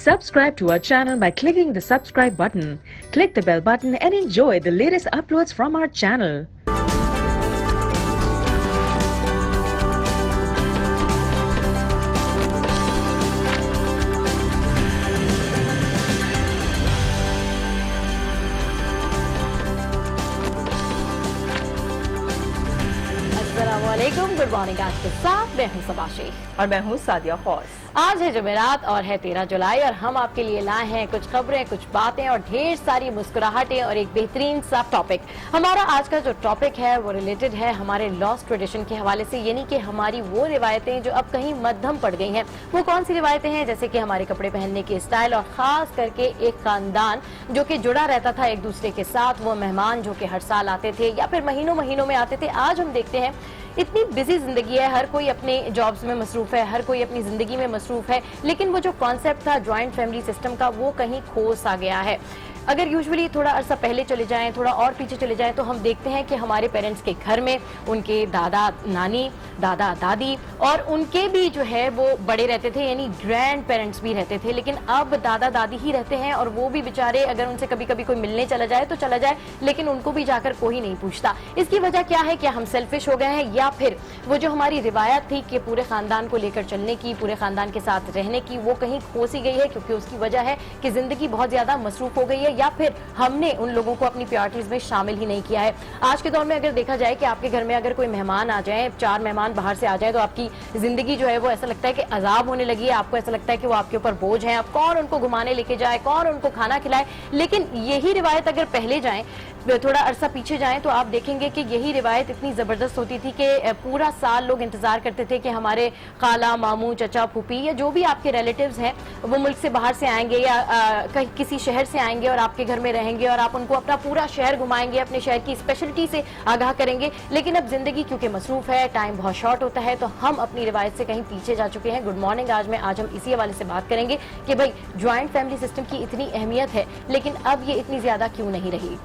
Subscribe to our channel by clicking the subscribe button. Click the bell button and enjoy the latest uploads from our channel. अस्सलामुअलैकुम, good morning. आज के साथ मैं हूं सबा शेख और मैं हूं सादिया खौस। आज है जुमेरात और है 13 जुलाई और हम आपके लिए लाए हैं कुछ खबरें, कुछ बातें और ढेर सारी मुस्कुराहटें और एक बेहतरीन सा टॉपिक। हमारा आज का जो टॉपिक है वो रिलेटेड है हमारे लॉस्ट ट्रेडिशन के हवाले से, यानी कि हमारी वो रिवायतें जो अब कहीं मध्यम पड़ गई हैं। वो कौन सी रिवायतें हैं? जैसे कि हमारे कपड़े पहनने के स्टाइल और खास करके एक खानदान जो कि जुड़ा रहता था एक दूसरे के साथ, वो मेहमान जो कि हर साल आते थे या फिर महीनों महीनों में आते थे। आज हम देखते हैं इतनी बिजी जिंदगी है, हर कोई अपने जॉब्स में मसरूफ है, हर कोई अपनी जिंदगी में मसरूफ है, लेकिन वो जो कॉन्सेप्ट था जॉइंट फैमिली सिस्टम का वो कहीं खो सा गया है। अगर यूजुअली थोड़ा अरसा पहले चले जाएं, थोड़ा और पीछे चले जाएं, तो हम देखते हैं कि हमारे पेरेंट्स के घर में उनके दादा नानी, दादा दादी और उनके भी जो है वो बड़े रहते थे, यानी ग्रैंड पेरेंट्स भी रहते थे। लेकिन अब दादा दादी ही रहते हैं और वो भी बेचारे, अगर उनसे कभी कभी कोई मिलने चला जाए तो चला जाए, लेकिन उनको भी जाकर कोई नहीं पूछता। इसकी वजह क्या है? क्या हम सेल्फिश हो गए हैं या फिर वो जो हमारी रिवायत थी कि पूरे खानदान को लेकर चलने की, पूरे खानदान के साथ रहने की, वो कहीं खो सी गई है? क्योंकि उसकी वजह है कि जिंदगी बहुत ज्यादा मसरूफ हो गई है या फिर हमने उन लोगों को अपनी प्रायोरिटीज में शामिल ही नहीं किया है। आज के दौर में अगर देखा जाए कि आपके घर में अगर कोई मेहमान आ जाए, 4 मेहमान बाहर से आ जाए, तो आपकी जिंदगी जो है वो ऐसा लगता है कि अजाब होने लगी है। आपको ऐसा लगता है कि वो आपके ऊपर बोझ है, अब कौन उनको घुमाने लेके जाए, कौन उनको खाना खिलाए। लेकिन यही रिवायत अगर पहले जाए, थोड़ा अरसा पीछे जाएं, तो आप देखेंगे कि यही रिवायत इतनी जबरदस्त होती थी कि पूरा साल लोग इंतजार करते थे कि हमारे खाला, मामू, चचा, फूफी या जो भी आपके रिलेटिव्स हैं वो मुल्क से बाहर से आएंगे या किसी शहर से आएंगे और आपके घर में रहेंगे और आप उनको अपना पूरा शहर घुमाएंगे, अपने शहर की स्पेशलिटी से आगाह करेंगे। लेकिन अब जिंदगी क्योंकि मसरूफ है, टाइम बहुत शॉर्ट होता है, तो हम अपनी रिवायत से कहीं पीछे जा चुके हैं। गुड मॉर्निंग आज हम इसी हवाले से बात करेंगे कि भाई ज्वाइंट फैमिली सिस्टम की इतनी अहमियत है, लेकिन अब ये इतनी ज्यादा क्यों नहीं रही।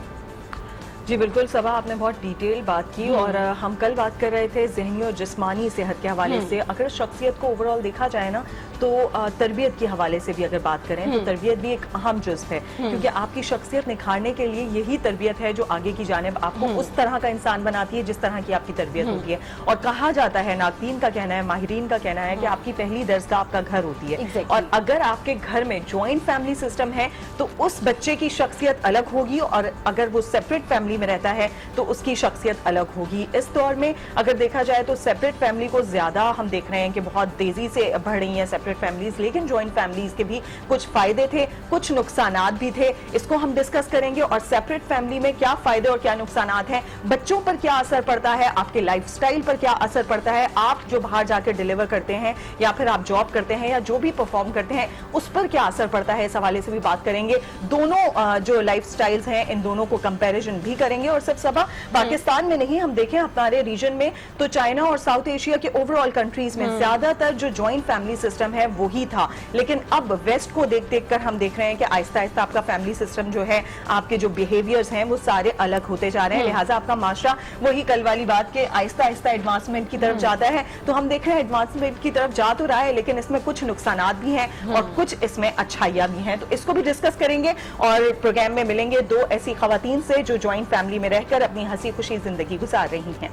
जी बिल्कुल सबा, आपने बहुत डिटेल बात की और हम कल बात कर रहे थे ज़हनी और जिस्मानी सेहत के हवाले से। अगर शख्सियत को ओवरऑल देखा जाए ना, तो तरबियत के हवाले से भी अगर बात करें तो तरबियत भी एक अहम जुज़ है, क्योंकि आपकी शख्सियत निखारने के लिए यही तरबियत है जो आगे की जानिब आपको उस तरह का इंसान बनाती है जिस तरह की आपकी तरबियत होती है। और कहा जाता है, नाक़दीन का कहना है, माहिरीन का कहना है कि आपकी पहली दरसगाह आपका घर होती है। और अगर आपके घर में जॉइंट फैमिली सिस्टम है तो उस बच्चे की शख्सियत अलग होगी, और अगर वो सेपरेट फैमिली में रहता है तो उसकी शख्सियत अलग होगी। इस दौर में अगर देखा जाए तो सेपरेट फैमिली को ज्यादा हम देख रहे हैं कि बहुत तेजी से बढ़ रही हैं सेपरेट फैमिलीज, लेकिन जॉइंट फैमिलीज के भी कुछ फायदे थे, कुछ नुकसानात भी थे। इसको हम डिस्कस करेंगे। और सेपरेट फैमिली में क्या फायदे और क्या नुकसानात हैं, बच्चों पर क्या असर पड़ता है, आपके लाइफस्टाइल पर क्या असर पड़ता है, आप जो बाहर जाकर डिलीवर करते हैं या फिर आप जॉब करते हैं या जो भी परफॉर्म करते हैं उस पर क्या असर पड़ता है, इस हवाले से भी बात करेंगे। दोनों जो लाइफस्टाइल्स हैं इन दोनों को कंपैरिजन भी करेंगे। और सब सबा, पाकिस्तान में नहीं, हम देखें हमारे रीजन में तो चाइना और साउथ एशिया के ओवरऑल कंट्रीज में ज्यादातर जो जॉइंट फैमिली सिस्टम है वही था। लेकिन अब वेस्ट को देख देख कर हम देख रहे हैं कि आहिस्ता आहिस्ता आपका फैमिली सिस्टम जो है, आपके जो बिहेवियर्स हैं वो सारे अलग होते जा रहे हैं। लिहाजा आपका माशरा वही कल वाली बात के आहिस्ता आहिस्ता एडवांसमेंट की तरफ जाता है। तो हम देख रहे हैं एडवांसमेंट की तरफ जा तो रहा है, लेकिन इसमें कुछ नुकसानात भी हैं और कुछ इसमें अच्छाइयां भी हैं। तो इसको भी डिस्कस करेंगे और प्रोग्राम में मिलेंगे दो ऐसी खवातीन से जो जॉइंट फैमिली में रहकर अपनी हंसी खुशी जिंदगी गुजार रही हैं।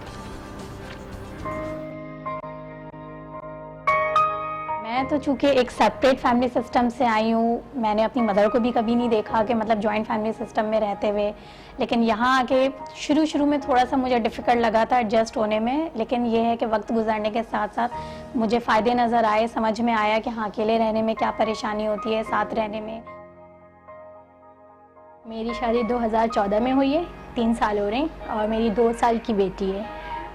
मैं तो चूंकि एक सेपरेट फैमिली सिस्टम से आई हूँ, मैंने अपनी मदर को भी कभी नहीं देखा कि मतलब जॉइंट फैमिली सिस्टम में रहते हुए। लेकिन यहाँ आके शुरू में थोड़ा सा मुझे डिफ़िकल्ट लगा था एडजस्ट होने में, लेकिन ये है कि वक्त गुजरने के साथ साथ मुझे फ़ायदे नज़र आए, समझ में आया कि हाँ अकेले रहने में क्या परेशानी होती है, साथ रहने में। मेरी शादी 2014 में हुई है, 3 साल हो रहे हैं और मेरी 2 साल की बेटी है।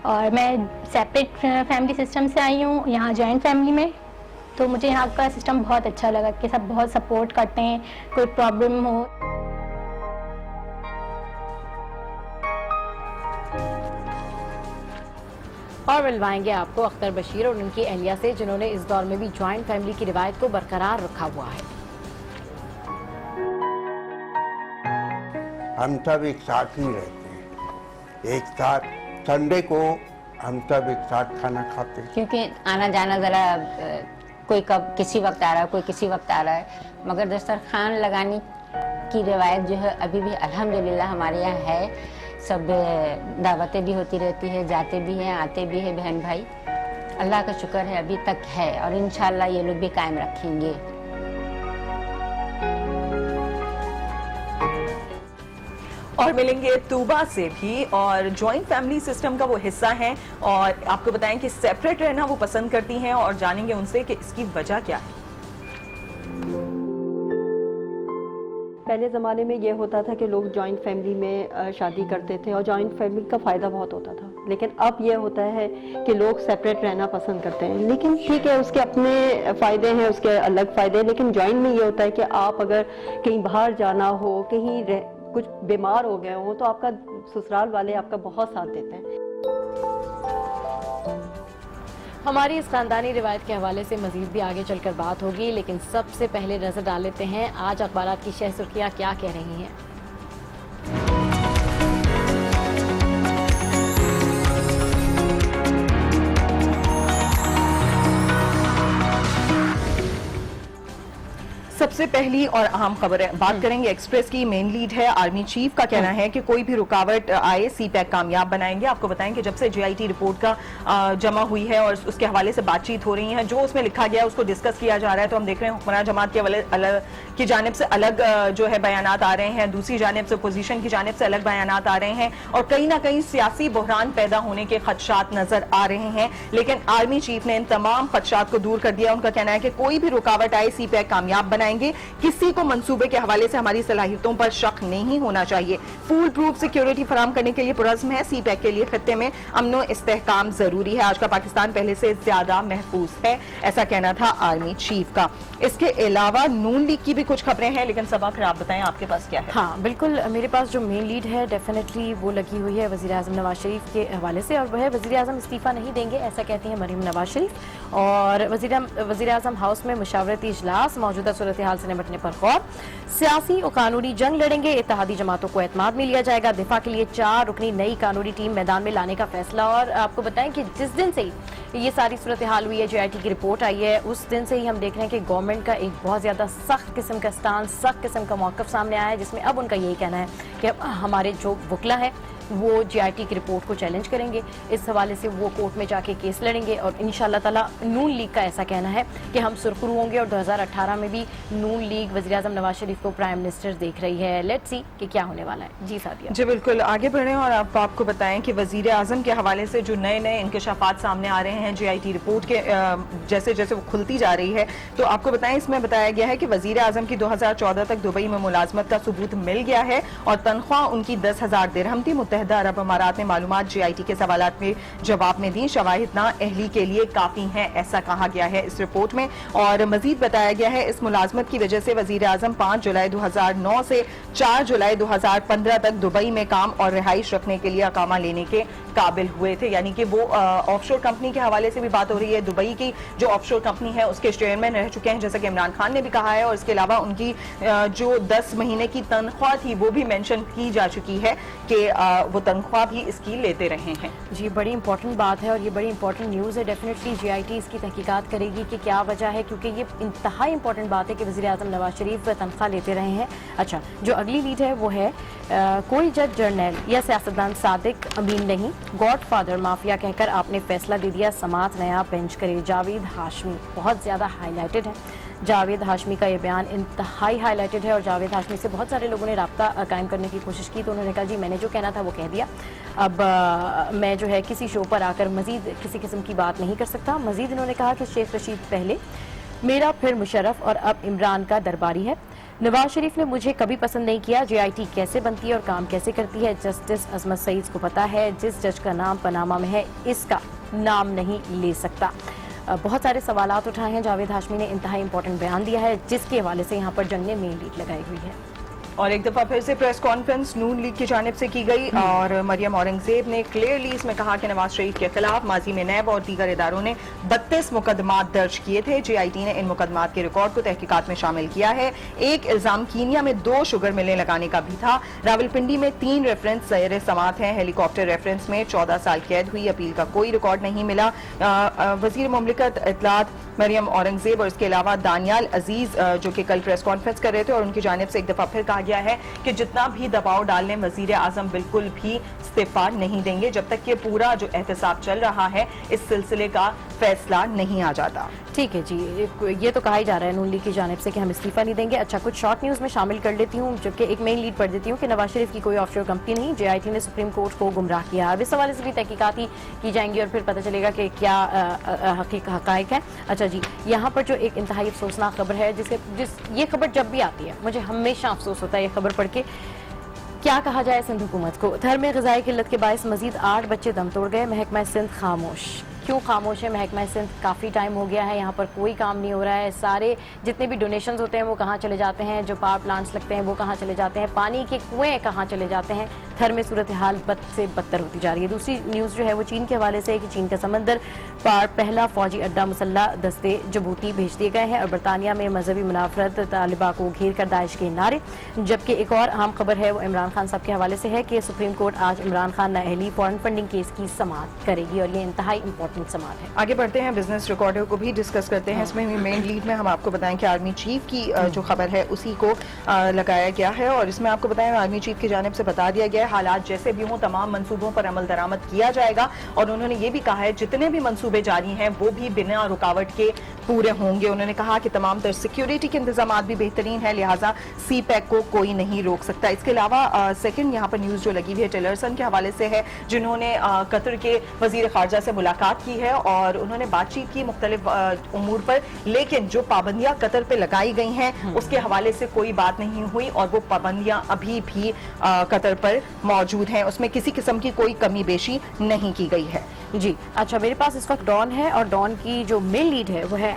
और मैं सेपरेट फैमिली सिस्टम से आई हूँ यहाँ जॉइंट फैमिली में, तो मुझे यहाँ का सिस्टम बहुत अच्छा लगा कि सब बहुत सपोर्ट करते हैं, कोई प्रॉब्लम हो। और मिलवाएंगे आपको अख्तर बशीर और उनकी अहलिया से, जिन्होंने इस दौर में भी ज्वाइंट फैमिली की रिवायत को बरकरार रखा हुआ है। हम सब एक साथ ही रहते हैं, एक साथ संडे को हम सब एक साथ खाना खाते हैं। क्योंकि आना जाना ज़रा कोई कब किसी वक्त आ रहा है, कोई किसी वक्त आ रहा है, मगर दस्तरखान लगाने की रिवायत जो है अभी भी अल्हम्दुलिल्लाह हमारे यहाँ है। सब दावतें भी होती रहती है, जाते भी हैं, आते भी हैं बहन भाई। अल्लाह का शुक्र है अभी तक है और इंशाल्लाह ये लोग भी कायम रखेंगे। और मिलेंगे तूबा से भी, और जॉइंट फैमिली सिस्टम का वो हिस्सा हैं और आपको बताएं कि सेपरेट रहना वो पसंद करती हैं, और जानेंगे उनसे कि इसकी वजह क्या है। पहले ज़माने में ये होता था कि लोग जॉइंट फैमिली में शादी करते थे और जॉइंट फैमिली का फ़ायदा बहुत होता था, लेकिन अब ये होता है कि लोग सेपरेट रहना पसंद करते हैं। लेकिन ठीक है, उसके अपने फ़ायदे हैं, उसके अलग फ़ायदे हैं, लेकिन जॉइंट में ये होता है कि आप अगर कहीं बाहर जाना हो, कहीं कुछ बीमार हो गए हो, तो आपका ससुराल वाले आपका बहुत साथ देते हैं। हमारी इस खानदानी रिवायत के हवाले से मजीद भी आगे चलकर बात होगी, लेकिन सबसे पहले नजर डाल लेते हैं आज अखबारात की शह सुर्खियां क्या कह रही हैं। सबसे पहली और अहम खबर है, बात करेंगे एक्सप्रेस की। मेन लीड है, आर्मी चीफ का कहना है कि कोई भी रुकावट आए सीपैक कामयाब बनाएंगे। आपको बताएं कि जब से जेआईटी रिपोर्ट का जमा हुई है और उसके हवाले से बातचीत हो रही है, जो उसमें लिखा गया है उसको डिस्कस किया जा रहा है। तो हम देख रहे हैं हुक्मरान जमात की जानिब से अलग जो है बयानात आ रहे हैं, दूसरी जानिब से अपोजिशन की जानिब से अलग बयानात आ रहे हैं, और कहीं ना कहीं सियासी बहरान पैदा होने के खदशात नजर आ रहे हैं। लेकिन आर्मी चीफ ने इन तमाम खदशात को दूर कर दिया। उनका कहना है कि कोई भी रुकावट आए सीपैक कामयाब बनाएंगे। किसी को मंसूबे के हवाले से हमारी सलाहियतों पर शक नहीं होना चाहिए। फुल प्रूफ सिक्योरिटी फराम करने के लिए पुरज़्म है। सीपैक के लिए खत्ते में अमनो इस्तेहकाम जरूरी है। आज का पाकिस्तान पहले से ज्यादा महफूज है, ऐसा कहना था आर्मी चीफ का। इसके अलावा नून लीग की भी कुछ खबरें हैं, लेकिन सबा फिर आप बताएं आपके पास क्या है। हाँ बिल्कुल, मेरे पास जो मेन लीड है डेफिनेटली वो लगी हुई है वज़ीर आज़म नवाज शरीफ के हवाले से, और वह वज़ीर आज़म इस्तीफ़ा नहीं देंगे ऐसा कहती हैं मरीम नवाज शरीफ। और वज़ीर आज़म हाउस में मुशावरती इजलास, मौजूदा सूरत हाल से निपटने पर गौर, सियासी और कानूनी जंग लड़ेंगे, इत्तेहादी जमातों को एतमाद में लिया जाएगा, दिफा के लिए 4 रुकनी नई कानूनी टीम मैदान में लाने का फैसला। और आपको बताएं कि जिस दिन से ये सारी सूरत हाल हुई है, जेआईटी की रिपोर्ट आई है, उस दिन से ही हम देख रहे हैं कि गवर्नमेंट का एक बहुत ज्यादा सख्त किस्म का स्टांस, सख्त किस्म का मौक़िफ़ सामने आया है, जिसमें अब उनका यही कहना है कि हमारे जो वकला है वो जेआईटी की रिपोर्ट को चैलेंज करेंगे। इस हवाले से वो कोर्ट में जाके केस लड़ेंगे, और इंशाअल्लाह ताला नून लीग का ऐसा कहना है कि हम सुरखरू होंगे, और 2018 में भी नून लीग वज़ीर आज़म नवाज शरीफ को प्राइम मिनिस्टर देख रही है। लेट्स सी कि क्या होने वाला है। जी सादिया जी बिल्कुल, आगे बढ़ें और आपको बताएं कि वज़ीर आज़म के हवाले से जो नए नए इंकशाफात सामने आ रहे हैं जेआईटी रिपोर्ट के जैसे जैसे वो खुलती जा रही है, तो आपको बताएं इसमें बताया गया है कि वज़ीर आज़म की 2014 तक दुबई में मुलाजमत का सबूत मिल गया है और तनख्वाह उनकी 10,000 दिरहम थी। मुत्तहिदा अरब अमारात ने मालूमात जेआईटी के सवालात में जवाब में दी। शवाहिद ना अहली के लिए काफी हैं, ऐसा कहा गया है इस रिपोर्ट में। और मजीद बताया गया है इस मुलाजमत की वजह से वज़ीर आज़म 5 जुलाई 2009 से 4 जुलाई 2015 तक दुबई में काम और रिहाइश रखने के लिए अकामा लेने के काबिल हुए थे। यानी कि वो ऑफशोर कंपनी के हवाले से भी बात हो रही है। दुबई की जो ऑफशोर कंपनी है उसके चेयरमैन रह चुके हैं, जैसा कि इमरान खान ने भी कहा है। और इसके अलावा उनकी जो 10 महीने की तनख्वाह थी वो भी मेंशन की जा चुकी है कि वो तनख्वाह भी इसकी लेते रहे हैं। जी, बड़ी इंपॉर्टेंट बात है और ये बड़ी इंपॉर्टेंट न्यूज़ है। डेफिनेटली जेआईटी इसकी तहकीकात करेगी कि क्या वजह है, क्योंकि ये इंतहाई इंपॉर्टेंट बात है कि वज़ीर आज़म नवाज शरीफ तनख्वाह लेते रहे हैं। अच्छा, जो अगली लीड है वो है कोई जज जर्नल या सियासतदान सादिक अमीन नहीं, गॉडफादर माफिया कहकर आपने फैसला दे दिया, समात नया बेंच करे। जावेद हाशमी बहुत ज़्यादा हाईलाइटेड है। जावेद हाशमी का ये बयान इंतहाई हाईलाइटेड है और जावेद हाशमी से बहुत सारे लोगों ने राब्ता कायम करने की कोशिश की, तो उन्होंने कहा जी मैंने जो कहना था वो कह दिया, अब मैं जो है किसी शो पर आकर मजीद किसी किस्म की बात नहीं कर सकता। मजीद इन्होंने कहा कि शेख रशीद पहले, मेरा फिर मुशर्रफ और अब इमरान का दरबारी है। नवाज शरीफ ने मुझे कभी पसंद नहीं किया। जेआईटी कैसे बनती है और काम कैसे करती है जस्टिस अजमत सईद को पता है। जिस जज का नाम पनामा में है इसका नाम नहीं ले सकता। बहुत सारे सवालात उठाए हैं। जावेद हाशमी ने इंतहाई इंपॉर्टेंट बयान दिया है जिसके हवाले से यहाँ पर जंग ने मेन लीड लगाई हुई है। और एक दफा फिर से प्रेस कॉन्फ्रेंस नून लीग की जानिब से की गई और मरियम औरंगजेब ने क्लियरली इसमें कहा कि नवाज शरीफ के खिलाफ माजी में नैब और दीगर इदारों ने 32 मुकदमात दर्ज किए थे। JIT ने इन मुकदमात के रिकॉर्ड को तहकीकात में शामिल किया है। एक इल्जाम कीनिया में 2 शुगर मिलें लगाने का भी था। रावलपिंडी में 3 रेफरेंस ज़ेर समाअत हैं। हेलीकॉप्टर रेफरेंस में 14 साल कैद हुई। अपील का कोई रिकॉर्ड नहीं मिला। वजीर मुमलिकत इत्तलात मरियम औरंगजेब और इसके अलावा दानियाल अजीज जो कि कल प्रेस कॉन्फ्रेंस कर रहे थे और उनकी जानिब से एक दफा फिर कहा गया है कि जितना भी दबाव डालने वजीर आजम बिल्कुल भी इस्तीफा नहीं देंगे जब तक कि पूरा जो एहतसाब चल रहा है इस सिलसिले का फैसला नहीं आ जाता। ठीक है जी, ये तो कहा ही जा रहा है नून लीग की जानिब से कि हम इस्तीफा नहीं देंगे। अच्छा, कुछ शॉर्ट न्यूज़ में शामिल कर लेती हूँ, जबकि एक मेन लीड पढ़ देती हूँ कि नवाज शरीफ की कोई ऑफशोर कंपनी नहीं, JIT ने सुप्रीम कोर्ट को गुमराह किया। अब इस हवाले से भी तहकीकात की जाएंगी और फिर पता चलेगा कि क्या हकायक है। अच्छा जी, यहाँ पर जो एक इंतहाई अफसोसनाक खबर है ये खबर जब भी आती है मुझे हमेशा अफसोस होता है ये खबर पढ़ के। क्या कहा जाए सिंध हुकूमत को, थर में ग़िज़ाई किल्लत के बायस मजीद 8 बच्चे दम तोड़ गए। महकमा सिंध खामोश। क्यों खामोश है महकमा सिंध? काफ़ी टाइम हो गया है, यहाँ पर कोई काम नहीं हो रहा है। सारे जितने भी डोनेशंस होते हैं वो कहाँ चले जाते हैं, जो पावर प्लांट्स लगते हैं वो कहाँ चले जाते हैं, पानी के कुएं कहाँ चले जाते हैं। थर में सूरत हाल बद से बदतर होती जा रही है। दूसरी न्यूज़ जो है वो चीन के हवाले से है कि चीन का समंदर पार पहला फौजी अड्डा मुसल्ला दस्ते जबूती भेज दिए गए हैं और बरतानिया में मजहबी मुनाफरत तालिबा को घेर कर दाइश के नारे। जबकि एक और अहम खबर है वो इमरान खान साहब के हवाले से है कि सुप्रीम कोर्ट आज इमरान खान नाअहली फॉरेन फंडिंग केस की समाअत करेगी और ये इंतहाई इंपॉर्टेंट समाअत है। आगे बढ़ते हैं, बिजनेस रिकॉर्डर को भी डिस्कस करते हैं। इसमें मेन लीड में हम आपको बताएं कि आर्मी चीफ की जो खबर है उसी को लगाया गया है और इसमें आपको बताएं आर्मी चीफ की जानिब से बता दिया गया है हालात जैसे भी हों तमाम मंसूबों पर अमल दरामद किया जाएगा और उन्होंने ये भी कहा है जितने भी मंसूबे जारी हैं वो भी बिना रुकावट के पूरे होंगे। उन्होंने कहा कि तमाम तर सिक्योरिटी के इंतजाम भी बेहतरीन है, लिहाजा CPEC को कोई नहीं रोक सकता। इसके अलावा सेकंड यहाँ पर न्यूज जो लगी हुई है टिलरसन के हवाले से है, जिन्होंने कतर के वजीर खारजा से मुलाकात की है और उन्होंने बातचीत की मुख्तलिफ उमूर पर, लेकिन जो पाबंदियां कतर पे लगाई गई हैं उसके हवाले से कोई बात नहीं हुई और वो पाबंदियां अभी भी कतर पर मौजूद हैं, उसमें किसी किस्म की कोई कमी बेशी नहीं की गई है। जी अच्छा, मेरे पास इस वक्त डॉन है और डॉन की जो मेन लीड है वो है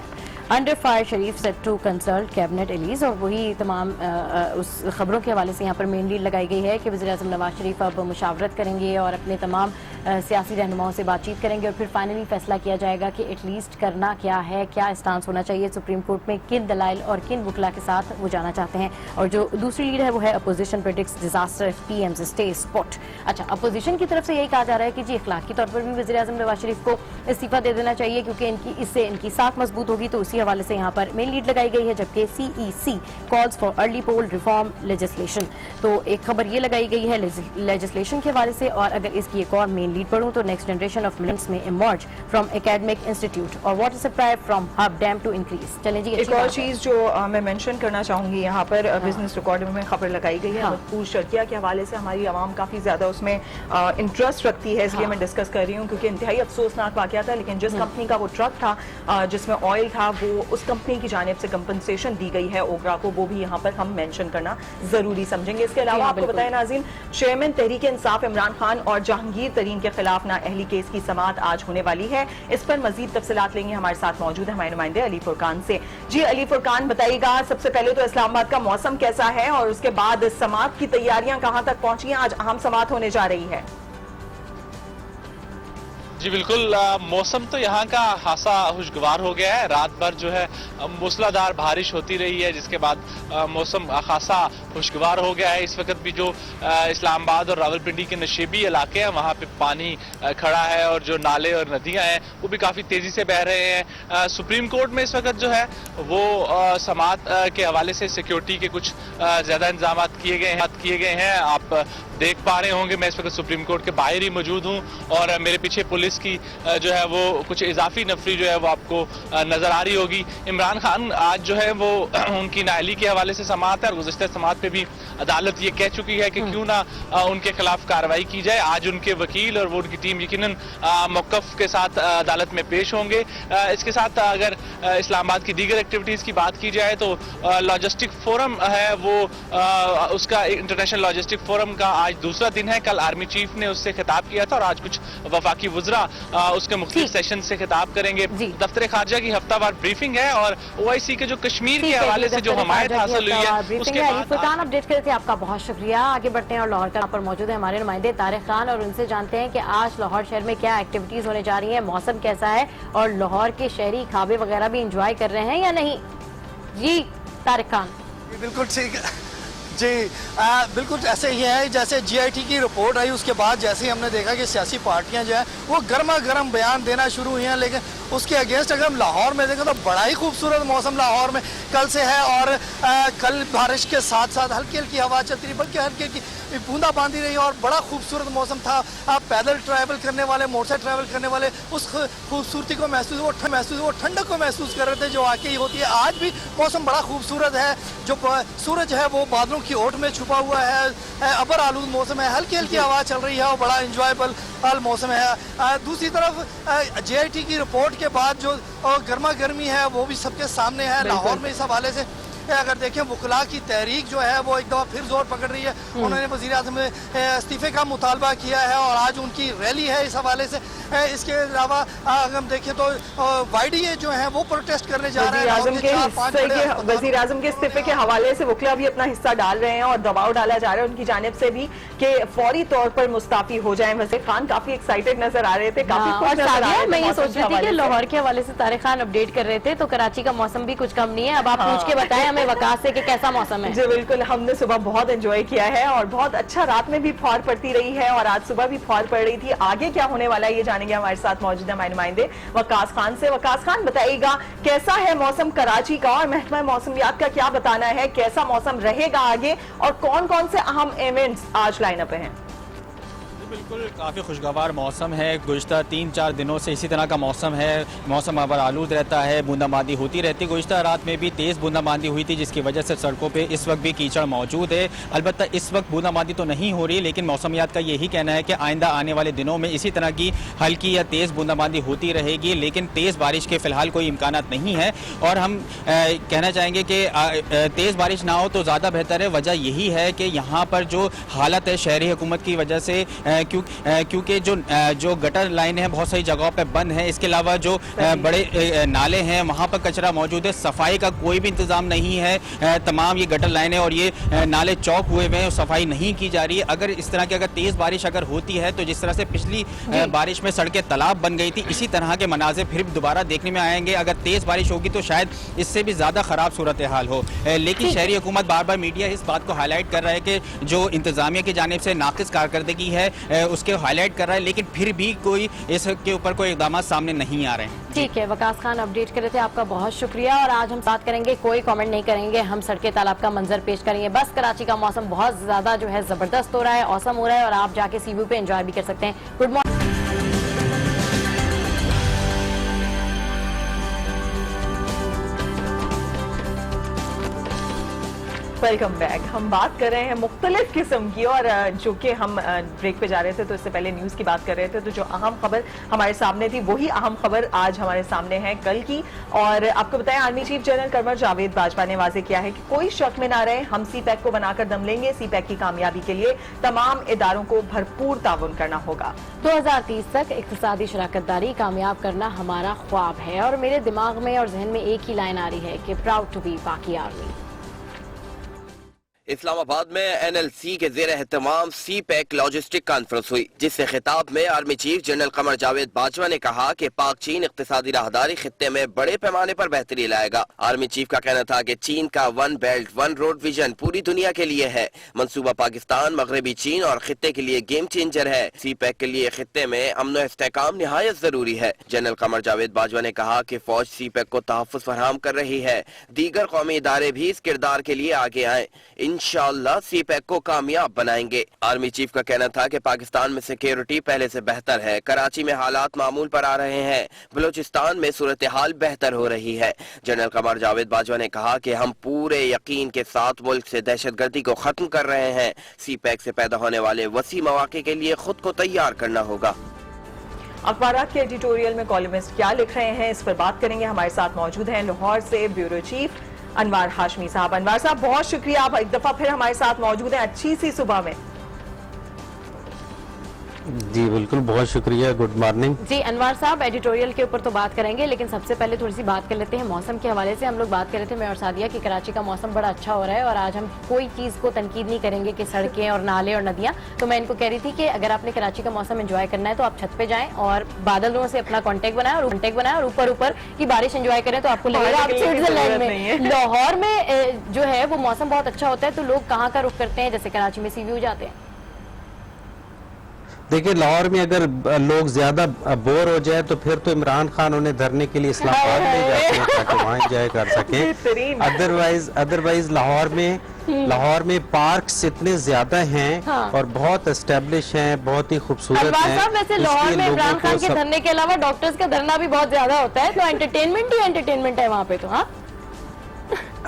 under fire Sharif set to consult cabinet allies और वही तमाम उस खबरों के हवाले से यहाँ पर मेन लीड लगाई गई है कि वज़ीर-ए-आज़म नवाज शरीफ अब मुशावरत करेंगे और अपने तमाम सियासी रहनुमाओं से बातचीत करेंगे और फिर फाइनली फैसला किया जाएगा कि एटलीस्ट करना क्या है, क्या स्टांस होना चाहिए, सुप्रीम कोर्ट में किन दलाइल और किन वकला के साथ वो जाना चाहते हैं। और जो दूसरी लीड है वो है opposition predicts disaster PMs stay spot. अच्छा, अपोजिशन की तरफ से यही कहा जा रहा है कि जी इखलाकी तौर पर भी वज़ीर-ए-आज़म नवाज शरीफ को इस्तीफा दे देना चाहिए क्योंकि इससे इनकी साख मजबूत होगी, तो उसी हवाले से यहाँ पर मेन लीड लगाई गई है। जबकि CEC calls for early poll reform legislation, तो एक खबर ये लगाई गई है लेजिस्लेशन के हवाले से। और अगर इसकी एक और मेन लीड पढ़ूं तो next generation of militants may emerge from academic institute और water supply from Hub dam to increase. चलें जी, एक और चीज जो मैं मेंशन करना चाहूंगी यहाँ पर बिजनेस रिकॉर्ड में खबर लगाई गई है मकबूल शर्किया के हवाले से। हमारी आवाम काफी ज्यादा उसमें इंटरेस्ट रखती है, इसलिए मैं डिस्कस कर रही हूँ क्योंकि इंतहाई अफसोसनाक वाकया था। लेकिन जिस कंपनी का वो ट्रक था जिसमें ऑयल था वो उस कंपनी की जानिब से कंपनसेशन दी गई है ओगरा को, वो भी यहाँ पर हम मेंशन करना जरूरी समझेंगे। इसके अलावा आपको बताएं नाज़रीन, चेयरमैन तहरीक इंसाफ इमरान खान और जहांगीर तरीन के खिलाफ नाअहली केस की समाअत आज होने वाली है। इस पर मजीद तफसीलात लेंगे, हमारे साथ मौजूद है हमारे नुमाइंदे अली फुरकान से। जी अली फुरकान, बताइएगा सबसे पहले तो इस्लामाबाद का मौसम कैसा है और उसके बाद समाअत की तैयारियां कहां तक पहुंची हैं? आज अहम समाअत होने जा रही है। जी बिल्कुल, मौसम तो यहाँ का खासा खुशगवार हो गया है। रात भर जो है मूसलाधार बारिश होती रही है, जिसके बाद मौसम खासा खुशगवार हो गया है। इस वक्त भी जो इस्लामाबाद और रावलपिंडी के नशेबी इलाके हैं वहाँ पे पानी खड़ा है और जो नाले और नदियाँ हैं वो भी काफ़ी तेज़ी से बह रहे हैं। सुप्रीम कोर्ट में इस वक्त जो है वो समाअत के हवाले से सिक्योरिटी के कुछ ज़्यादा इंतजाम किए गए हैं। आप देख पा रहे होंगे, मैं इस वक्त सुप्रीम कोर्ट के बाहर ही मौजूद हूँ और मेरे पीछे पुलिस की जो है वो कुछ इजाफी नफरी जो है वो आपको नजर आ रही होगी। इमरान खान आज जो है वो उनकी नाअहली के हवाले से समाअत है और गुज़िश्ता समाअत पे भी अदालत ये कह चुकी है कि क्यों ना उनके खिलाफ कार्रवाई की जाए। आज उनके वकील और वो उनकी टीम यकीनन मौक़िफ़ के साथ अदालत में पेश होंगे। इसके साथ अगर इस्लामाबाद की दीगर एक्टिविटीज़ की बात की जाए तो लॉजिस्टिक फोरम है वो उसका इंटरनेशनल लॉजिस्टिक फोरम का आज दूसरा दिन है। कल आर्मी चीफ ने उससे खिताब किया था और आज कुछ वफाकी वुज़रा उसके मुख्तलिफ सेशन से खिताब करेंगे। दफ्तर खारजा की हफ्तावार ब्रीफिंग है और OIC के जो कश्मीर के हवाले से जो हमायत हासिल हुई है उसके बाद फुरकान अपडेट कर रहे थे। आपका बहुत शुक्रिया। आगे बढ़ते हैं और लाहौर का पर मौजूद है हमारे नुमाइंदे तारिक खान और उनसे जानते हैं कि आज लाहौर शहर में क्या एक्टिविटीज होने जा रही है, मौसम कैसा है और लाहौर के शहरी खाबे वगैरह भी इंजॉय कर रहे हैं या नहीं। जी तारिक खान। बिल्कुल ठीक है जी, बिल्कुल ऐसे ही है। जैसे GIT की रिपोर्ट आई उसके बाद जैसे ही हमने देखा कि सियासी पार्टियां जो है वो गर्मा गर्म बयान देना शुरू हुई हैं, लेकिन उसके अगेंस्ट अगर हम लाहौर में देखें तो बड़ा ही खूबसूरत मौसम लाहौर में कल से है। और कल बारिश के साथ साथ हल्की हल्की हवा चलती रही, बल्कि हल्की हल्की बूंदाबांदी रही और बड़ा खूबसूरत मौसम था। आप पैदल ट्रैवल करने वाले, मोटरसाइकिल ट्रैवल करने वाले उस खूबसूरती को महसूस, वो ठंडक को महसूस कर रहे थे जो वाकई होती है। आज भी मौसम बड़ा खूबसूरत है। जो सूरज है वो बादलों की ओट में छुपा हुआ है, अबर आलूद मौसम है, हल्की हल्की हवा चल रही है और बड़ा इंजॉयबल मौसम है। दूसरी तरफ GIT की रिपोर्ट के बाद जो गर्मा गर्मी है वो भी सबके सामने है। लाहौर में इस हवाले से अगर देखें वकला की तहरीक जो है वो एक दफ़ा फिर जोर पकड़ रही है। उन्होंने वज़ीर आज़म में इस्तीफे का मुतालबा किया है और आज उनकी रैली है इस हवाले से। इसके अलावा अगर हम देखें तो YDA जो है वो प्रोटेस्ट करने जा रहे हैं। वज़ीर आज़म के इस्तीफे के हवाले से वकला भी अपना हिस्सा डाल रहे हैं और दबाव डाला जा रहा है उनकी जानिब से भी कि फौरी तौर पर मुस्ताफी हो जाए। वज़ीर खान काफी एक्साइटेड नजर आ रहे थे, काफी खुश नजर आ रहे थे। मैं ये सोच रही थी कि लाहौर के हवाले से तारिक खान अपडेट कर रहे थे तो कराची का मौसम भी कुछ कम नहीं है। अब आप पूछ के बताएं हमें वकास से कि कैसा मौसम है। जी बिल्कुल, हमने सुबह बहुत एंजॉय किया है और बहुत अच्छा, रात में भी फौर पड़ती रही है और आज सुबह भी फौर पड़ रही थी। आगे क्या होने वाला है ये जानेंगे। हमारे साथ मौजूद है हमारे नुमाइंदे वकास खान से। वकास खान बताइएगा कैसा है मौसम कराची का और महकमा मौसमियात का क्या बताना है, कैसा मौसम रहेगा आगे और कौन कौन से अहम इवेंट्स आज लाइनअप हैं। बिल्कुल काफ़ी खुशगवार मौसम है। गुज़िश्ता 3-4 दिनों से इसी तरह का मौसम है। मौसम अबर आलूद रहता है, बूंदाबांदी होती रहती है। गुज़िश्ता रात में भी तेज़ बूंदाबांदी हुई थी जिसकी वजह से सड़कों पे इस वक्त भी कीचड़ मौजूद है। अलबत्ता इस वक्त बूंदाबांदी तो नहीं हो रही, लेकिन मौसमियात का यही कहना है कि आइंदा आने वाले दिनों में इसी तरह की हल्की या तेज़ बूंदाबांदी होती रहेगी, लेकिन तेज़ बारिश के फ़िलहाल कोई इम्कानात नहीं है। और हम कहना चाहेंगे कि तेज़ बारिश ना हो तो ज़्यादा बेहतर है। वजह यही है कि यहाँ पर जो हालत है शहरी हुकूमत की वजह से, क्योंकि जो गटर लाइन है बहुत सारी जगहों पे बंद है। इसके अलावा जो बड़े नाले हैं वहाँ पर कचरा मौजूद है, सफाई का कोई भी इंतजाम नहीं है। तमाम ये गटर लाइनें और ये नाले चौक हुए हुए हैं, सफाई नहीं की जा रही है। अगर इस तरह की अगर तेज़ बारिश अगर होती है तो जिस तरह से पिछली बारिश में सड़कें तालाब बन गई थी, इसी तरह के मनाज़िर फिर दोबारा देखने में आएंगे। अगर तेज़ बारिश होगी तो शायद इससे भी ज़्यादा ख़राब सूरत हाल हो। लेकिन शहरी हुकूमत बार बार मीडिया इस बात को हाईलाइट कर रहा है कि जो इंतजामिया की जानिब से नाक़िस कारकर्दगी है उसके हाईलाइट कर रहा है, लेकिन फिर भी कोई इसके ऊपर कोई इक़दाम सामने नहीं आ रहे हैं। ठीक है, वकास खान अपडेट कर रहे थे, आपका बहुत शुक्रिया। और आज हम बात करेंगे, कोई कमेंट नहीं करेंगे, हम सड़के तालाब का मंजर पेश करेंगे। बस कराची का मौसम बहुत ज्यादा जो है जबरदस्त हो रहा है, औसम हो रहा है और आप जाके सी व्यू पे एंजॉय भी कर सकते हैं। Good morning. Welcome back. हम बात कर रहे हैं मुख्तलिफ किस्म की, और जो कि हम ब्रेक पे जा रहे थे तो इससे पहले न्यूज़ की बात कर रहे थे, तो जो अहम खबर हमारे सामने थी वही अहम खबर आज हमारे सामने है कल की। और आपको बताएं, army chief general Qamar Javed Bajwa ने वाजे किया है कि कोई शक में ना रहे, हम CPEC को बनाकर दम लेंगे। CPEC की कामयाबी के लिए तमाम इदारों को भरपूर ताउन करना होगा। 2030 तक इक्तिसादी शराकतदारी कामयाब करना हमारा ख्वाब है। और मेरे दिमाग में और जहन में एक ही लाइन आ रही है कि प्राउड टू बी पाकी आर्मी। इस्लामाबाद में NLC के ज़ेर एहतमाम CPEC लॉजिस्टिक कॉन्फ्रेंस हुई, जिससे खिताब में army chief general Qamar Javed Bajwa ने कहा कि पाक चीन इक्तिसादी राहदारी खित्ते में बड़े पैमाने पर बेहतरी लाएगा। आर्मी चीफ का कहना था कि चीन का 1 बेल्ट 1 रोड विजन पूरी दुनिया के लिए है। मंसूबा पाकिस्तान, मगरबी चीन और खित्ते के लिए गेम चेंजर है। CPEC के लिए खित्ते में अमन व इस्तेहकाम निहायत जरूरी है। जनरल कमर जावेद बाजवा ने कहा कि फौज CPEC को तहफ़्फ़ुज़ फराहम कर रही है। दीगर कौमी इदारे भी इस किरदार के लिए आगे आए, इंशाअल्लाह CPEC को कामयाब बनाएंगे। आर्मी चीफ का कहना था कि पाकिस्तान में सिक्योरिटी पहले से बेहतर है, कराची में हालात मामूल पर आ रहे हैं, बलूचिस्तान में सूरत हाल बेहतर हो रही है। जनरल कमर जावेद बाजवा ने कहा कि हम पूरे यकीन के साथ मुल्क से दहशतगर्दी को खत्म कर रहे हैं। CPEC से पैदा होने वाले वसी मौके के लिए खुद को तैयार करना होगा। अखबारात के एडिटोरियल में कॉलमिस्ट क्या लिख रहे हैं, इस पर बात करेंगे। हमारे साथ मौजूद हैं लाहौर से ब्यूरो चीफ अनवार हाशमी साहब। अनवार साहब, बहुत शुक्रिया, आप एक दफा फिर हमारे साथ मौजूद हैं अच्छी सी सुबह में। जी बिल्कुल, बहुत शुक्रिया, गुड मॉर्निंग। जी अनवर साहब, एडिटोरियल के ऊपर तो बात करेंगे, लेकिन सबसे पहले थोड़ी सी बात कर लेते हैं मौसम के हवाले से। हम लोग बात कर रहे थे मैं और सादिया कि कराची का मौसम बड़ा अच्छा हो रहा है और आज हम कोई चीज़ को तनकीद नहीं करेंगे कि सड़कें और नाले और नदियाँ। तो मैं इनको कह रही थी कि अगर आपने कराची का मौसम एंजॉय करना है तो आप छत पे जाएं और बादलों से अपना कॉन्टेक्ट बनाएं और ऊपर की बारिश एंजॉय करें तो आपको लगेगा आप स्विट्जरलैंड में। लाहौर में जो है वो मौसम बहुत अच्छा होता है, तो लोग कहाँ का रुख करते हैं? जैसे कराची में सी व्यू जाते हैं। देखिए, लाहौर में अगर लोग ज्यादा बोर हो जाए तो फिर तो इमरान खान उन्हें धरने के लिए इस्लामाबाद ले जाते हैं ताकि वहाँ एंजॉय कर सके। अदरवाइज लाहौर में पार्क्स इतने ज्यादा हैं और बहुत एस्टेब्लिश हैं, बहुत ही खूबसूरत हैं। वैसे लाहौर में इमरान खान के धरने के अलावा डॉक्टर्स का धरना भी बहुत ज्यादा होता है, तो एंटरटेनमेंट ही एंटरटेनमेंट है वहाँ पे तो।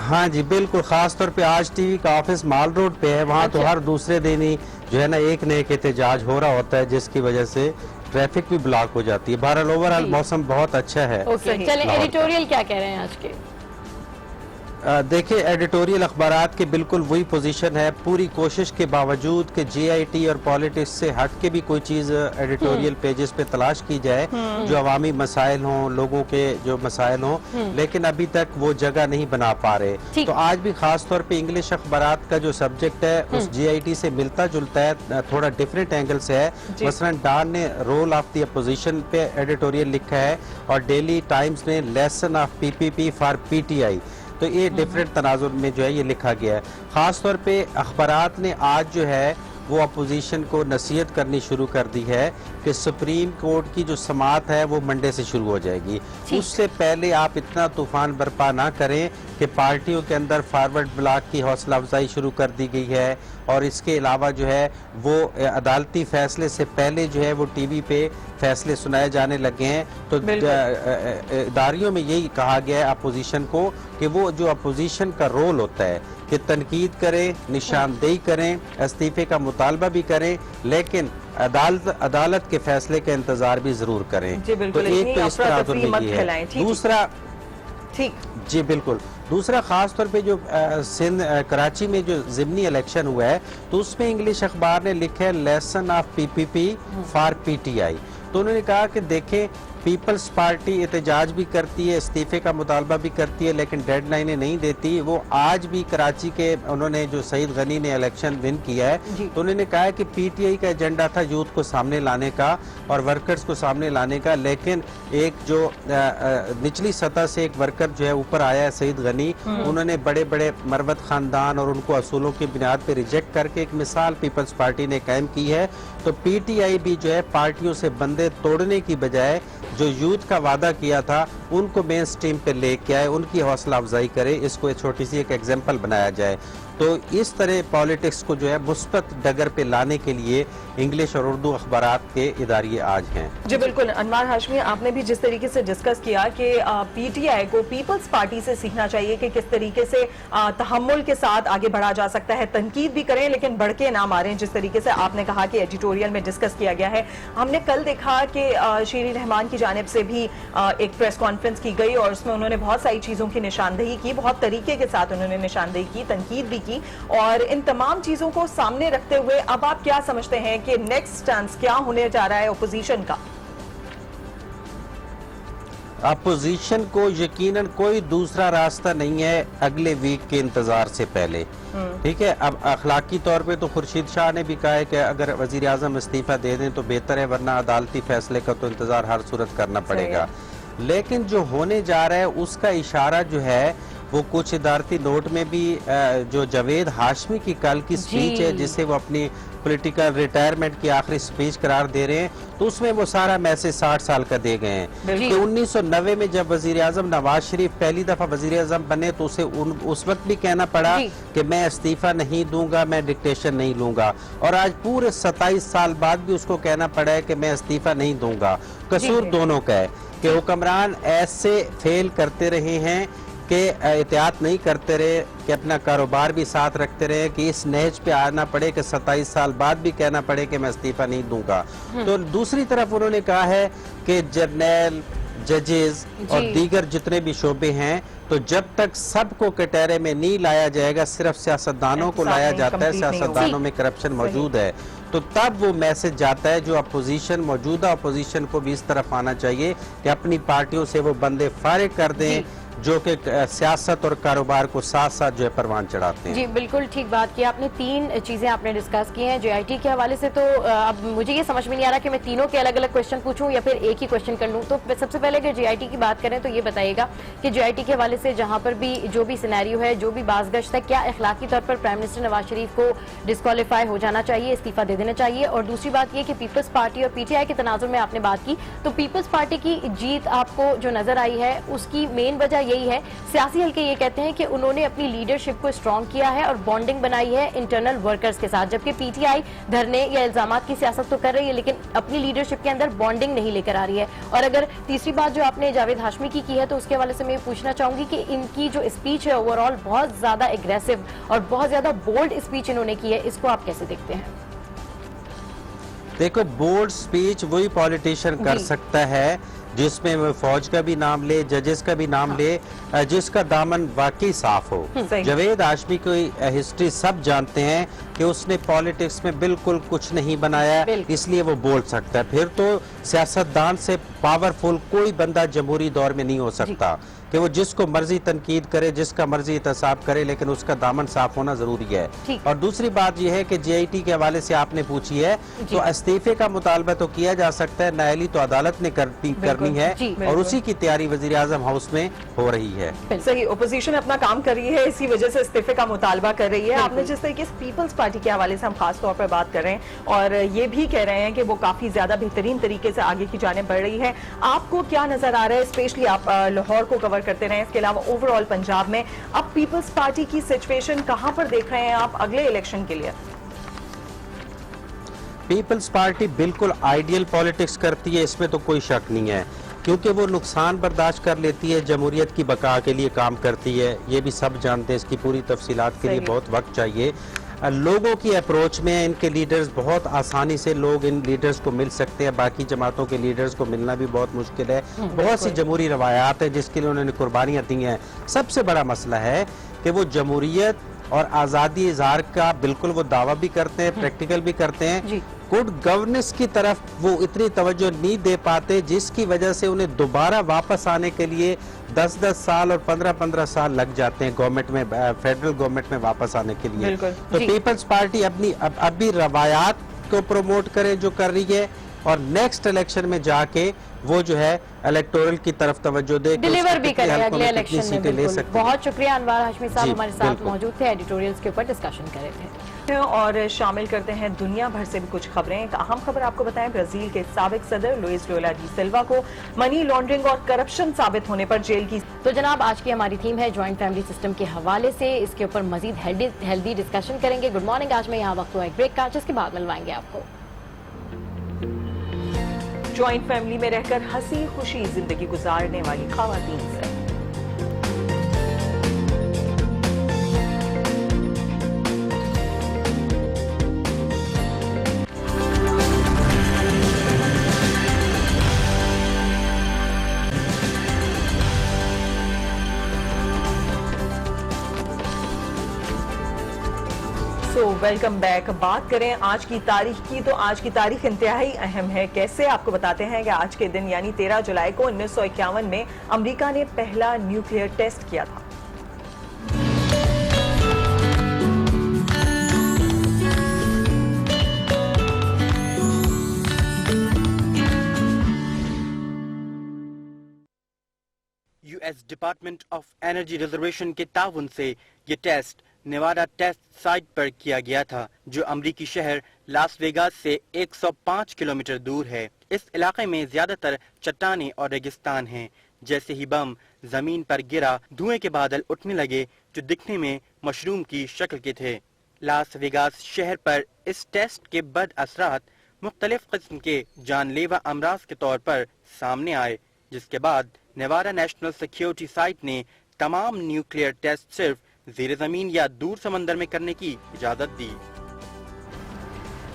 हाँ जी बिल्कुल, खास तौर पे आज टीवी का ऑफिस माल रोड पे है, वहाँ तो हर दूसरे दिन ही जो है ना एक नए के एहतजाज हो रहा होता है, जिसकी वजह से ट्रैफिक भी ब्लॉक हो जाती है। बहरहाल ओवरऑल मौसम बहुत अच्छा है। चलिए एडिटोरियल क्या कह रहे हैं आज के? देखिए, एडिटोरियल अखबारात के बिल्कुल वही पोजीशन है, पूरी कोशिश के बावजूद कि जीआईटी और पॉलिटिक्स से हट के भी कोई चीज़ एडिटोरियल पेजेस पे तलाश की जाए जो अवामी मसाइल हों, लोगों के जो मसाइल हों, लेकिन अभी तक वो जगह नहीं बना पा रहे। तो आज भी खास तौर पे इंग्लिश अखबारात का जो सब्जेक्ट है उस जीआईटी से मिलता जुलता है, थोड़ा डिफरेंट एंगल से है। मसलन डॉन ने रोल ऑफ द अपोजिशन पे एडिटोरियल लिखा है और डेली टाइम्स ने lesson of PPP for PTI. तो ये डिफरेंट तनाजुर में जो है ये लिखा गया है। ख़ास तौर पे अखबारात ने आज जो है वो अपोजिशन को नसीहत करनी शुरू कर दी है कि सुप्रीम कोर्ट की जो समाअत है वो मंडे से शुरू हो जाएगी। उससे पहले आप इतना तूफान बर्पा ना करें कि पार्टियों के अंदर फॉरवर्ड ब्लॉक की हौसला अफजाई शुरू कर दी गई है और इसके अलावा जो है वो अदालती फैसले से पहले जो है वो टीवी पे फैसले सुनाए जाने लगे हैं। तो इदारियों में यही कहा गया है अपोजिशन को कि वो जो अपोजिशन का रोल होता है कि तनकीद करें, निशानदेही करें, इस्तीफे का मुतालबा भी करें, लेकिन अदालत के फैसले का इंतजार भी जरूर करें। तो एक तो इस तरह में है। दूसरा जी बिल्कुल, दूसरा खास तौर पे जो सिंध कराची में जो ज़िमनी इलेक्शन हुआ है तो उसमें इंग्लिश अखबार ने लिखा है lesson of PPP for PTI. तो उन्होंने कहा कि देखें, पीपल्स पार्टी एहतजाज भी करती है, इस्तीफे का मुतालबा भी करती है, लेकिन डेडलाइनें नहीं देती। वो आज भी कराची के उन्होंने जो सईद गनी ने इलेक्शन विन किया है तो उन्होंने कहा है कि पीटीआई का एजेंडा था यूथ को सामने लाने का और वर्कर्स को सामने लाने का, लेकिन एक जो निचली सतह से एक वर्कर जो है ऊपर आया है सईद गनी, उन्होंने बड़े बड़े मरवत खानदान और उनको असूलों की बुनियाद पर रिजेक्ट करके एक मिसाल पीपल्स पार्टी ने कायम की है। तो पीटीआई भी जो है पार्टियों से बंदे तोड़ने की बजाय जो यूथ का वादा किया था उनको मेन स्ट्रीम पे लेके आए, उनकी हौसला अफजाई करे, इसको एक छोटी सी एक एग्जाम्पल बनाया जाए। तो इस तरह पॉलिटिक्स को जो है मुस्बत डगर पे लाने के लिए इंग्लिश और उर्दू अखबारात के इदारे आज हैं। जी बिल्कुल, अनवर हाशमी, आपने भी जिस तरीके से डिस्कस किया कि पीटीआई को पीपल्स पार्टी से सीखना चाहिए कि किस तरीके से तहम्मुल के साथ आगे बढ़ा जा सकता है, तनकीद भी करें लेकिन बढ़ के ना मारें, जिस तरीके से आपने कहा कि एडिटोरियल में डिस्कस किया गया है। हमने कल देखा कि शीरी रहमान की जानिब से भी एक प्रेस कॉन्फ्रेंस की गई और उसमें उन्होंने बहुत सारी चीजों की निशानदेही की, बहुत तरीके के साथ उन्होंने निशानदेही की, तनकीद भी की। और इन तमाम चीजों को सामने रखते हुए अब आप क्या समझते हैं कि नेक्स्ट स्टैंड क्या होने जा रहा है ओपोजिशन का? अपोजिशन को यकीनन कोई दूसरा रास्ता नहीं है अगले वीक के इंतजार से पहले। ठीक है, अब अखलाकी तौर पे तो खुर्शीद शाह ने भी कहा है कि अगर वजीर आजम इस्तीफा दे दें तो बेहतर है, वरना अदालती फैसले का तो इंतजार हर सूरत करना पड़ेगा। लेकिन जो होने जा रहा है उसका इशारा जो है वो कुछ इदारती नोट में भी जो जावेद हाशमी की कल की स्पीच है जिसे वो अपनी पॉलिटिकल रिटायरमेंट की आखिरी स्पीच करार दे रहे हैं, तो उसमें वो सारा मैसेज 60 साल का दे गए हैं कि 1990 में जब वजीर आजम नवाज शरीफ पहली दफा वजीर आजम बने तो उसे उस वक्त भी कहना पड़ा कि मैं इस्तीफा नहीं दूंगा, मैं डिक्टेशन नहीं लूंगा, और आज पूरे 27 साल बाद भी उसको कहना पड़ा है कि मैं इस्तीफा नहीं दूंगा। कसूर दोनों का है कि हुक्मरान ऐसे फेल करते रहे हैं कि एहतियात नहीं करते रहे, कि अपना कारोबार भी साथ रखते रहे, कि इस नहज पे आना पड़े कि 27 साल बाद भी कहना पड़े कि मैं इस्तीफा नहीं दूंगा। तो दूसरी तरफ उन्होंने कहा है कि जर्नल, जजेस और दीगर जितने भी शोबे हैं तो जब तक सबको कटहरे में नहीं लाया जाएगा, सिर्फ सियासतदानों को लाया जाता है, सियासतदानों में करप्शन मौजूद है, तो तब वो मैसेज जाता है जो अपोजिशन, मौजूदा अपोजिशन को भी इस तरफ आना चाहिए कि अपनी पार्टियों से वो बंदे फारिग कर दें जो कि सियासत और कारोबार को साथ साथ जो है परवान चढ़ाते हैं। जी बिल्कुल ठीक बात की आपने। 3 चीजें आपने डिस्कस की हैं जेआईटी के हवाले से, तो अब मुझे ये समझ में नहीं आ रहा कि मैं तीनों के अलग अलग क्वेश्चन पूछूं या फिर एक ही क्वेश्चन कर लूं। तो सबसे पहले अगर जेआईटी की बात करें तो ये बताइएगा कि जेआईटी के हवाले से जहां पर भी जो भी सिनेरियो है, जो भी बाज़गश्त है, क्या इखलाकी तौर पर प्राइम मिनिस्टर नवाज शरीफ को डिस्क्वालीफाई हो जाना चाहिए, इस्तीफा दे देना चाहिए? और दूसरी बात ये कि पीपल्स पार्टी और पीटीआई के तनाजुर में आपने बात की, तो पीपल्स पार्टी की जीत आपको जो नजर आई है उसकी मेन वजह यही है, सियासी हल्के ये कहते हैं कि उन्होंने अपनी लीडरशिप को स्ट्रॉन्ग किया है और बॉन्डिंग बनाई है इंटरनल वर्कर्स के साथ, जबकि पीटीआई धरने या इल्जामात की सियासत तो कर रही है लेकिन अपनी लीडरशिप के अंदर बॉन्डिंग नहीं लेकर आ रही है। और अगर तीसरी बात जो आपने जावेद हाशमी की है तो उसके हवाले से मैं पूछना चाहूंगी कि इनकी जो स्पीच है ओवरऑल बहुत ज्यादा एग्रेसिव और बहुत ज्यादा बोल्ड स्पीच इन्होंने की है, इसको आप कैसे देखते हैं? देखो, बोल्ड स्पीच वही पॉलिटिशियन कर सकता है जिसमें वो फौज का भी नाम ले, जजेस का भी नाम ले, जिसका दामन वाकई साफ हो। जावेद हाशमी की हिस्ट्री सब जानते हैं कि उसने पॉलिटिक्स में बिल्कुल कुछ नहीं बनाया, इसलिए वो बोल सकता है। फिर तो सियासतदान से पावरफुल कोई बंदा जमहूरी दौर में नहीं हो सकता कि वो जिसको मर्जी तनकीद करे, जिसका मर्जी एहतसाब करे, लेकिन उसका दामन साफ होना जरूरी है। और दूसरी बात यह है कि जेआईटी के हवाले से आपने पूछी है, तो इस्तीफे का मुतालबा तो किया जा सकता है, नायली तो अदालत ने करनी है और उसी की तैयारी वजीर आजम हाउस में हो रही है। सही, ओपोजिशन अपना काम कर रही है, इसी वजह से इस्तीफे का मुतालबा कर रही है। आपने जिस तरीके से पीपल्स पार्टी के हवाले से हम खास तौर पर बात कर रहे हैं और ये भी कह रहे हैं कि वो काफी ज्यादा बेहतरीन तरीके से आगे की जाने बढ़ रही है, आपको क्या नजर आ रहा है? स्पेशली आप लाहौर को कवर करते रहे, इसके अलावा ओवरऑल पंजाब में अब पीपल्स पार्टी की सिचुएशन कहां पर देख रहे हैं आप अगले इलेक्शन के लिए? पीपल्स पार्टी बिल्कुल आइडियल पॉलिटिक्स करती है, इसमें तो कोई शक नहीं है, क्योंकि वो नुकसान बर्दाश्त कर लेती है, जमहूरियत की बका के लिए काम करती है। ये भी सब जानते हैं, इसकी पूरी तफसीलात के लिए बहुत वक्त चाहिए। लोगों की अप्रोच में इनके लीडर्स बहुत आसानी से, लोग इन लीडर्स को मिल सकते हैं, बाकी जमातों के लीडर्स को मिलना भी बहुत मुश्किल है। बहुत सी जमहूरी रवायात है जिसके लिए उन्होंने कुर्बानियां दी हैं। सबसे बड़ा मसला है कि वो जमहूरियत और आज़ादी इजहार का बिल्कुल वो दावा भी करते हैं, प्रैक्टिकल भी करते हैं, गुड गवर्नेंस की तरफ वो इतनी तवज्जो नहीं दे पाते, जिसकी वजह से उन्हें दोबारा वापस आने के लिए 10-10 साल और 15-15 साल लग जाते हैं गवर्नमेंट में, फेडरल गवर्नमेंट में वापस आने के लिए। तो पीपल्स पार्टी अपनी अभी रवायात को प्रमोट करे जो कर रही है, और नेक्स्ट इलेक्शन में जाके वो जो है इलेक्टोरल की तरफ तवज्जो दे, डिलीवर भी करे अगले इलेक्शन में। बिल्कुल, बहुत शुक्रिया अनवार हाशमी साहब हमारे साथ मौजूद थे, एडिटोरियल्स के ऊपर डिस्कशन कर रहे थे। और शामिल करते हैं दुनिया भर से भी कुछ खबरें। एक अहम खबर आपको बताएं, ब्राजील के साबिक सदर लुइस लुला डी सिल्वा को मनी लॉन्ड्रिंग और करप्शन साबित होने पर जेल की। तो जनाब, आज की हमारी थीम है ज्वाइंट फैमिली सिस्टम के हवाले से, इसके ऊपर मजीद हेल्दी डिस्कशन करेंगे। गुड मॉर्निंग, आज मैं यहाँ वक्त हुआ एक ब्रेक का, जिसके बाद मिलवाएंगे आपको। ज्वाइंट फैमिली में रहकर हंसी खुशी जिंदगी गुजारने वाली खवातीन से वेलकम बैक। बात करें आज की तारीख की, तो आज की तारीख इंतहाई अहम है। कैसे, आपको बताते हैं कि आज के दिन यानी 13 जुलाई को 1951 में अमेरिका ने पहला न्यूक्लियर टेस्ट किया था। US department of energy reservation के ताउन से ये टेस्ट नेवाडा टेस्ट साइट पर किया गया था, जो अमरीकी शहर लास वेगास से 105 किलोमीटर दूर है। इस इलाके में ज्यादातर चट्टानें और रेगिस्तान हैं। जैसे ही बम जमीन पर गिरा, धुएं के बादल उठने लगे जो दिखने में मशरूम की शक्ल के थे। लास वेगास शहर पर इस टेस्ट के बद असरात मुख्तलिफ किस्म के जानलेवा अमराज के तौर पर सामने आए, जिसके बाद नेवाडा नेशनल सिक्योरिटी साइट ने तमाम न्यूक्लियर टेस्ट सिर्फ ज़ेर ज़मीन या दूर समंदर में करने की इजाजत दी।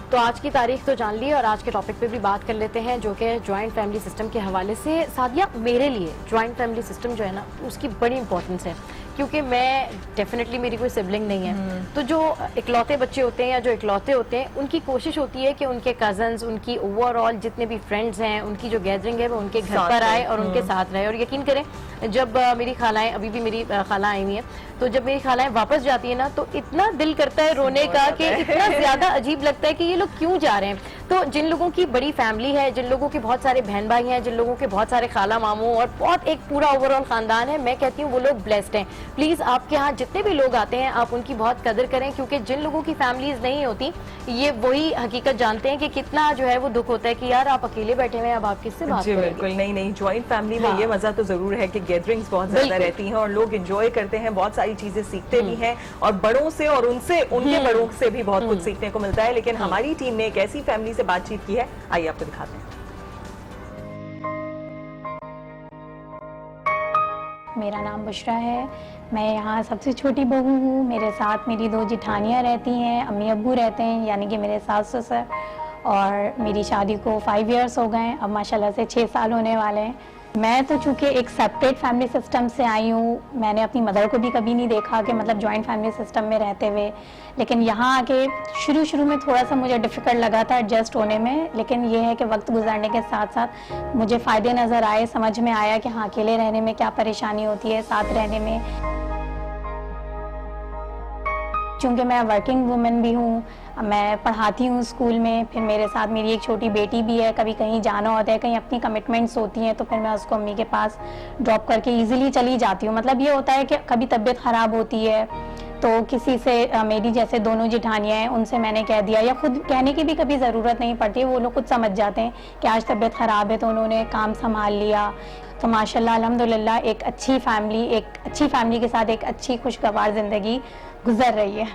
तो आज की तारीख तो जान ली और आज के टॉपिक पे भी बात कर लेते हैं, जो कि जॉइंट फैमिली सिस्टम के हवाले से। सादिया, मेरे लिए जॉइंट फैमिली सिस्टम जो है ना, उसकी बड़ी इंपॉर्टेंस है, क्योंकि मैं डेफिनेटली, मेरी कोई सिबलिंग नहीं है, तो जो इकलौते बच्चे होते हैं या जो इकलौते होते हैं, उनकी कोशिश होती है कि उनके कजन्स, उनकी ओवरऑल जितने भी फ्रेंड्स हैं, उनकी जो गैदरिंग है वो उनके घर पर आए और उनके साथ रहे। और यकीन करें, जब मेरी खालाएं, अभी भी मेरी खाला आई हुई हैं, तो जब मेरी खालाएं वापस जाती है ना, तो इतना दिल करता है रोने का कि इतना ज्यादा अजीब लगता है कि ये लोग क्यों जा रहे हैं। तो जिन लोगों की बड़ी फैमिली है, जिन लोगों के बहुत सारे बहन भाई हैं, जिन लोगों के बहुत सारे खाला मामू और बहुत एक पूरा ओवरऑल खानदान है, मैं कहती हूँ वो लोग ब्लेस्ड हैं। प्लीज आपके यहाँ जितने भी लोग आते हैं, आप उनकी बहुत कदर करें, क्योंकि जिन लोगों की फैमिलीज नहीं होती, ये वही हकीकत जानते हैं कि कितना जो है वो दुख होता है कि यार आप अकेले बैठे हुए हैं, अब आप किससे बात करेंगे। बिल्कुल नहीं, ज्वाइंट फैमिली में ये मजा तो जरूर है कि गैदरिंग्स बहुत ज्यादा रहती हैं और लोग एंजॉय करते हैं, बहुत सारी चीजें सीखते भी हैं, और बड़ों से और उनसे, उनके बड़ों से भी बहुत कुछ सीखने को मिलता है। लेकिन हमारी टीम ने एक ऐसी फैमिली से बातचीत की है, आइए आपको दिखाते हैं। मेरा नाम बुशरा है, मैं यहाँ सबसे छोटी बहू हूँ। मेरे साथ मेरी 2 जिठानियाँ रहती हैं, अम्मी अब्बू रहते हैं, यानी कि मेरे सास ससुर, और मेरी शादी को 5 इयर्स हो गए, अब माशाल्लाह से 6 साल होने वाले हैं। मैं तो चूँकि एक सेपरेट फैमिली सिस्टम से आई हूँ, मैंने अपनी मदर को भी कभी नहीं देखा कि मतलब जॉइंट फैमिली सिस्टम में रहते हुए, लेकिन यहाँ आके शुरू में थोड़ा सा मुझे डिफ़िकल्ट लगा था एडजस्ट होने में, लेकिन ये है कि वक्त गुजरने के साथ साथ मुझे फ़ायदे नज़र आए, समझ में आया कि हाँ, अकेले रहने में क्या परेशानी होती है, साथ रहने में। चूँकि मैं वर्किंग वुमेन भी हूँ, मैं पढ़ाती हूँ स्कूल में, फिर मेरे साथ मेरी एक छोटी बेटी भी है, कभी कहीं जाना होता है, कहीं अपनी कमिटमेंट्स होती हैं, तो फिर मैं उसको अम्मी के पास ड्रॉप करके इजीली चली जाती हूँ। मतलब ये होता है कि कभी तबीयत ख़राब होती है तो किसी से, मेरी जैसे दोनों जिठानियाँ हैं, उनसे मैंने कह दिया, या खुद कहने की भी कभी ज़रूरत नहीं पड़ती है, वो लोग खुद समझ जाते हैं कि आज तबीयत ख़राब है, तो उन्होंने काम संभाल लिया। तो माशाल्लाह अल्हम्दुलिल्लाह एक अच्छी फैमिली के साथ एक अच्छी खुशगवार ज़िंदगी गुजर रही है।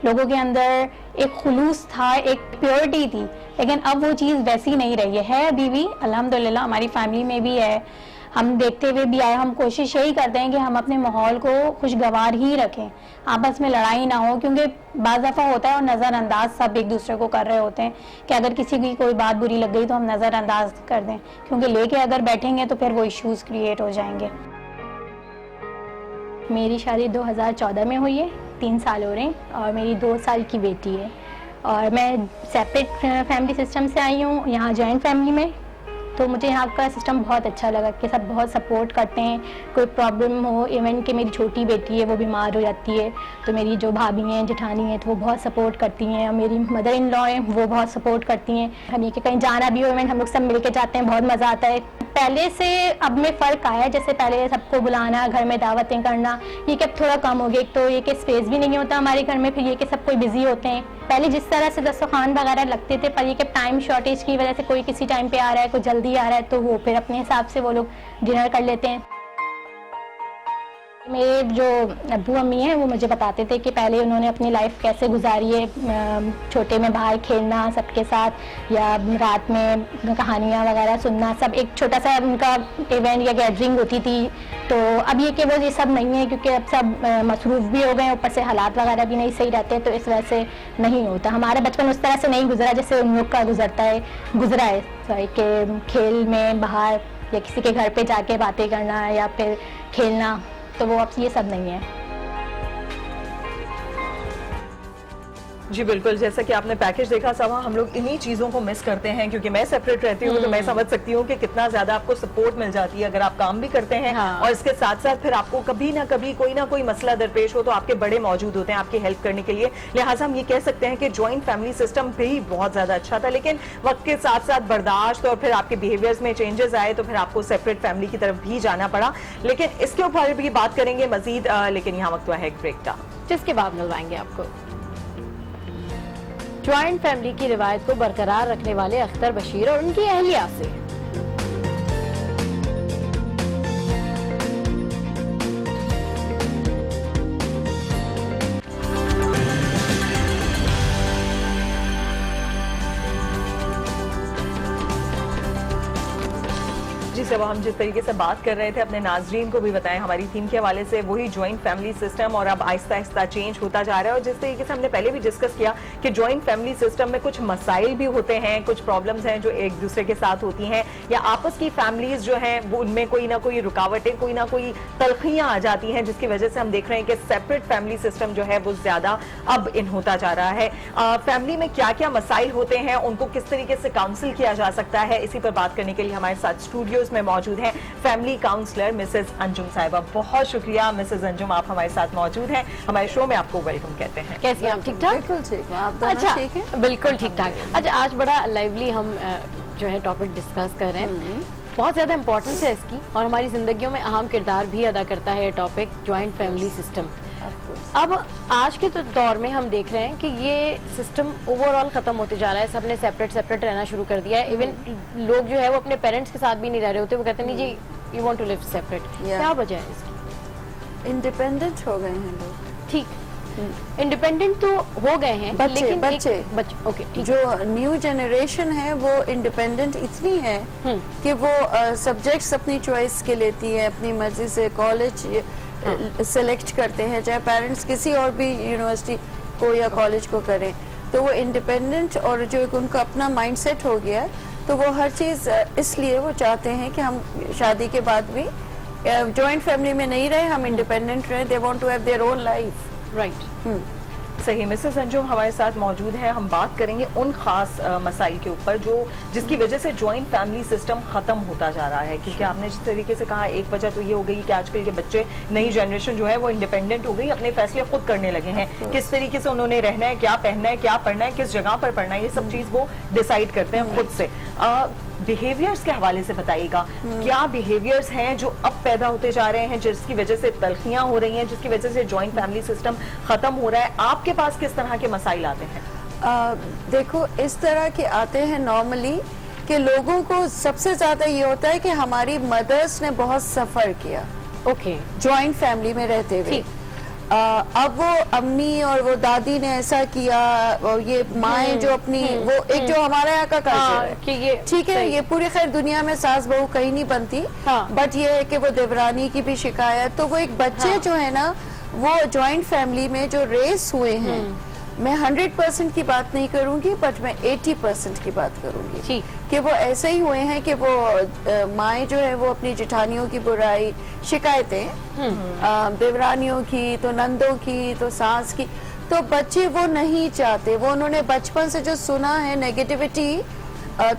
लोगों के अंदर एक खुलूस था, एक प्योरिटी थी, लेकिन अब वो चीज़ वैसी नहीं रही है अभी भी अल्हम्दुलिल्लाह हमारी फैमिली में भी है। हम देखते हुए भी आए, हम कोशिश यही करते हैं कि हम अपने माहौल को खुशगवार ही रखें, आपस में लड़ाई ना हो, क्योंकि बाज़ दफ़ा होता है और नज़रअंदाज सब एक दूसरे को कर रहे होते हैं कि अगर किसी की कोई बात बुरी लग गई तो हम नज़रअंदाज कर दें, क्योंकि लेके अगर बैठेंगे तो फिर वो इश्यूज़ क्रिएट हो जाएंगे। मेरी शादी 2014 में हुई है, 3 साल हो रहे हैं, और मेरी 2 साल की बेटी है, और मैं सेपरेट फैमिली सिस्टम से आई हूँ यहाँ जॉइंट फैमिली में। तो मुझे यहाँ का सिस्टम बहुत अच्छा लगा कि सब बहुत सपोर्ट करते हैं, कोई प्रॉब्लम हो, इवन कि मेरी छोटी बेटी है वो बीमार हो जाती है तो मेरी जो भाभी हैं, जेठानी हैं, तो वो बहुत सपोर्ट करती हैं, और मेरी मदर इन लॉ हैं, वो बहुत सपोर्ट करती हैं। हम ये कि कहीं जाना भी हो, इवन हम लोग सब मिल के जाते हैं, बहुत मज़ा आता है। पहले से अब में फ़र्क आया है, जैसे पहले सबको बुलाना, घर में दावतें करना, ये कि अब थोड़ा कम हो गया। एक तो ये कि स्पेस भी नहीं होता हमारे घर में, फिर ये कि सब कोई बिजी होते हैं। पहले जिस तरह से दस्तरखान वगैरह लगते थे, पर ये कि टाइम शॉर्टेज की वजह से कोई किसी टाइम पे आ रहा है, कोई जल्दी आ रहा है, तो वो फिर अपने हिसाब से वो लोग डिनर कर लेते हैं। मेरे जो अब्बू अम्मी हैं वो मुझे बताते थे कि पहले उन्होंने अपनी लाइफ कैसे गुजारी है, छोटे में बाहर खेलना सबके साथ, या रात में कहानियाँ वगैरह सुनना, सब एक छोटा सा उनका इवेंट या गैदरिंग होती थी। तो अब ये कि वो ये सब नहीं है, क्योंकि अब सब मसरूफ़ भी हो गए, ऊपर से हालात वगैरह भी नहीं सही रहते, तो इस वजह से नहीं होता। हमारा बचपन उस तरह से नहीं गुजरा जैसे उन लोग का गुजरा है कि खेल में बाहर या किसी के घर पे जाके बातें करना या फिर खेलना, तो वो अब ये सब नहीं है। जी बिल्कुल, जैसा कि आपने पैकेज देखा सवा, हम लोग इन्हीं चीज़ों को मिस करते हैं, क्योंकि मैं सेपरेट रहती हूँ तो मैं समझ सकती हूँ कि कितना ज़्यादा आपको सपोर्ट मिल जाती है अगर आप काम भी करते हैं। हाँ। और इसके साथ साथ फिर आपको कभी ना कभी कोई ना कोई मसला दरपेश हो तो आपके बड़े मौजूद होते हैं आपकी हेल्प करने के लिए। लिहाजा हम ये कह सकते हैं कि जॉइंट फैमिली सिस्टम भी बहुत ज़्यादा अच्छा था, लेकिन वक्त के साथ साथ बर्दाश्त और फिर आपके बिहेवियर्स में चेंजेस आए तो फिर आपको सेपरेट फैमिली की तरफ भी जाना पड़ा। लेकिन इसके ऊपर भी बात करेंगे मजीद, लेकिन यहाँ वक्त हुआ है एक ब्रेक का, जिसके बाद मिलवाएंगे आपको ज्वाइंट फैमिली की रिवायत को बरकरार रखने वाले अख्तर बशीर और उनकी अहलिया से। सब हम जिस तरीके से बात कर रहे थे अपने नाजरीन को भी बताएं, हमारी थीम के हवाले से वही जॉइंट फैमिली सिस्टम और अब आहिस्ता आहिस्ता चेंज होता जा रहा है। और जिस तरीके से हमने पहले भी डिस्कस किया कि जॉइंट फैमिली सिस्टम में कुछ मसाइल भी होते हैं, कुछ प्रॉब्लम्स हैं जो एक दूसरे के साथ होती हैं, या आपस की फैमिलीज जो हैं वो उनमें कोई ना कोई रुकावटें, कोई ना कोई तलखियां आ जाती हैं, जिसकी वजह से हम देख रहे हैं कि सेपरेट फैमिली सिस्टम जो है वो ज्यादा अब इन होता जा रहा है। फैमिली में क्या क्या मसाइल होते हैं, उनको किस तरीके से काउंसिल किया जा सकता है, इसी पर बात करने के लिए हमारे साथ स्टूडियोज में मौजूद हैं फैमिली काउंसलर मिसेज अंजुम साहिबा। बहुत शुक्रिया मिसेज अंजुम, आप हमारे साथ मौजूद हैं, हमारे शो में आपको वेलकम कहते हैं। कैसी हैं आप? ठीक ठाक? बिल्कुल ठीक, आप दोनों अच्छा, ठीक हैं? बिल्कुल ठीक ठाक। अच्छा, आज बड़ा लाइवली हम जो है टॉपिक डिस्कस कर रहे हैं, बहुत ज्यादा इंपॉर्टेंस है इसकी और हमारी जिंदगियों में अहम किरदार भी अदा करता है ये टॉपिक, जॉइंट फैमिली सिस्टम। अब आज के तो दौर में हम देख रहे हैं कि ये सिस्टम ओवरऑल खत्म होते जा रहा है, सबने सेपरेट सेपरेट रहना शुरू कर दिया है। इवन लोग जो है वो अपने पेरेंट्स के साथ भी नहीं रह रहे होते, वो कहते नहीं जी you want to live separate. क्या वजह है इसकी? इंडिपेंडेंट हो गए हैं लोग। ठीक, इंडिपेंडेंट तो हो गए हैं, लेकिन बच्चे ओके, जो न्यू जनरेशन है वो इंडिपेंडेंट इतनी है कि वो सब्जेक्ट्स अपनी चॉइस के लेती है, अपनी मर्जी से कॉलेज सेलेक्ट करते हैं, चाहे पेरेंट्स किसी और भी यूनिवर्सिटी को या कॉलेज को करें, तो वो इंडिपेंडेंट और जो एक उनका अपना माइंडसेट हो गया है, तो वो हर चीज़ इसलिए वो चाहते हैं कि हम शादी के बाद भी जॉइंट फैमिली में नहीं रहे, हम इंडिपेंडेंट रहे। They want to have their own life. Right, सही। मिसेस अंजुम हमारे साथ मौजूद है, हम बात करेंगे उन खास मसाइल के ऊपर जो जिसकी वजह से जॉइंट फैमिली सिस्टम खत्म होता जा रहा है। क्योंकि आपने जिस तरीके से कहा, एक वजह तो ये हो गई कि आजकल के बच्चे, नई जनरेशन जो है वो इंडिपेंडेंट हो गई, अपने फैसले खुद करने लगे हैं, किस तरीके से उन्होंने रहना है, क्या पहनना है, क्या पढ़ना है, किस जगह पर पढ़ना है, ये सब चीज वो डिसाइड करते हैं खुद से। बिहेवियर्स के हवाले से बताइएगा, क्या बिहेवियर्स हैं जो अब पैदा होते जा रहे हैं, जिसकी वजह से तलखियां हो रही हैं, जिसकी वजह से जॉइंट फैमिली सिस्टम खत्म हो रहा है? आपके पास किस तरह के मसाइल आते हैं? देखो, इस तरह के आते हैं नॉर्मली कि लोगों को सबसे ज्यादा ये होता है कि हमारी मदर्स ने बहुत सफर किया जॉइंट फैमिली में रहते हुए। अब वो अम्मी और वो दादी ने ऐसा किया, और ये माएँ जो अपनी वो एक जो हमारे यहाँ का कल्चर है कि ये ठीक है, ये पूरी खैर दुनिया में सास बहू कहीं नहीं बनती, बट ये है कि वो देवरानी की भी शिकायत। तो वो एक बच्चे जो है ना, वो जॉइंट फैमिली में जो रेस हुए हैं, मैं 100% की बात नहीं करूंगी, बट मैं 80% की बात करूंगी कि वो ऐसे ही हुए हैं कि वो माएँ जो है वो अपनी जेठानियों की बुराई, शिकायतें देवरानियों की, तो नंदों की, तो सास की, तो बच्चे वो नहीं चाहते। वो उन्होंने बचपन से जो सुना है नेगेटिविटी,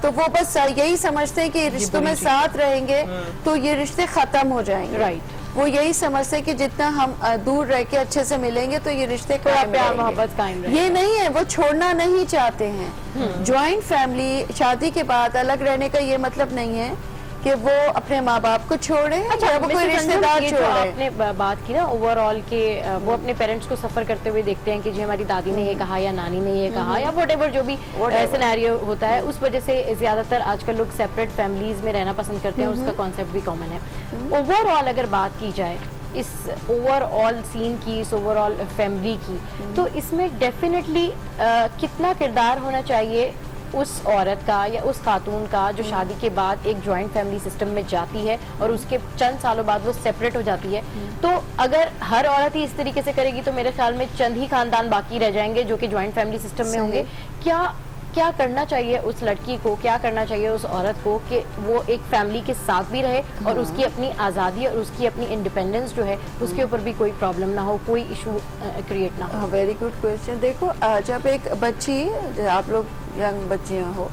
तो वो बस यही समझते हैं कि रिश्तों में साथ रहेंगे तो ये रिश्ते खत्म हो जाएंगे। राइट, वो यही समझते हैं कि जितना हम दूर रह के अच्छे से मिलेंगे तो ये रिश्ते प्यार मोहब्बत कायम रहेगा। ये नहीं है, वो छोड़ना नहीं चाहते हैं। जॉइंट फैमिली शादी के बाद अलग रहने का ये मतलब नहीं है कि वो अपने माँ बाप को छोड़े या वो कोई रिश्तेदार छोड़े। आपने बात की ना ओवरऑल के वो अपने पेरेंट्स को सफर करते हुए देखते हैं कि जी हमारी दादी ने ये कहा या नानी ने ये कहा या व्हाटएवर जो भी सिनेरियो होता है, उस वजह से ज्यादातर आजकल लोग सेपरेट फैमिलीज में रहना पसंद करते हैं, उसका कॉन्सेप्ट भी कॉमन है। ओवरऑल अगर बात की जाए इस ओवरऑल सीन की, इस ओवरऑल फैमिली की, तो इसमें डेफिनेटली कितना किरदार होना चाहिए उस औरत का या उस खातून का जो शादी के बाद एक जॉइंट फैमिली सिस्टम में जाती है और उसके चंद सालों बाद वो सेपरेट हो जाती है? तो अगर हर औरत ही इस तरीके से करेगी तो मेरे ख्याल में चंद ही खानदान बाकी रह जाएंगे जो कि जॉइंट फैमिली सिस्टम में होंगे। क्या करना चाहिए उस लड़की को, क्या करना चाहिए उस औरत को कि वो एक फैमिली के साथ भी रहे और उसकी अपनी आज़ादी और उसकी अपनी इंडिपेंडेंस जो है उसके ऊपर भी कोई प्रॉब्लम ना हो, कोई इशू क्रिएट ना हो? Very good question. देखो, जब एक बच्ची, आप लोग यंग बच्चियां हो,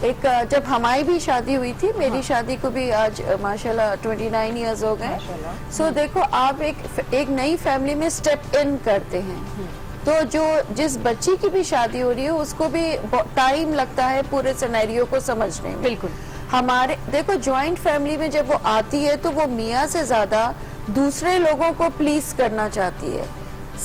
एक जब हमारी भी शादी हुई थी, मेरी शादी को भी आज माशाल्लाह 29 इयर्स हो गए। सो देखो, आप एक नई फैमिली में स्टेप इन करते हैं, तो जिस बच्ची की भी शादी हो रही है उसको भी टाइम लगता है पूरे सिनेरियो को समझने में। बिल्कुल। हमारे देखो, जॉइंट फैमिली में जब वो आती है तो वो मियाँ से ज्यादा दूसरे लोगों को प्लीज करना चाहती है,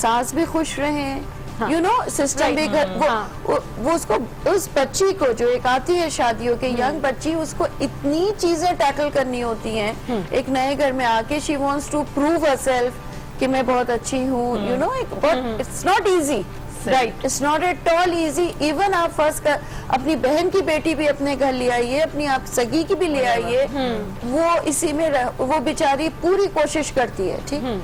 सास भी खुश रहें, यू नो, सिस्टम भी वो उसको, उस बच्ची को जो एक आती है शादियों के यंग बच्ची, उसको इतनी चीजें टैकल करनी होती हैं एक नए घर में आके। She wants to prove herself कि मैं बहुत अच्छी हूँ, you know, it's not easy. Right, it's not at all easy. Even आप फर्स्ट अपनी बहन की बेटी भी अपने घर ले आइए, अपनी आप सगी की भी ले आइए, वो इसी में वो बेचारी पूरी कोशिश करती है, ठीक,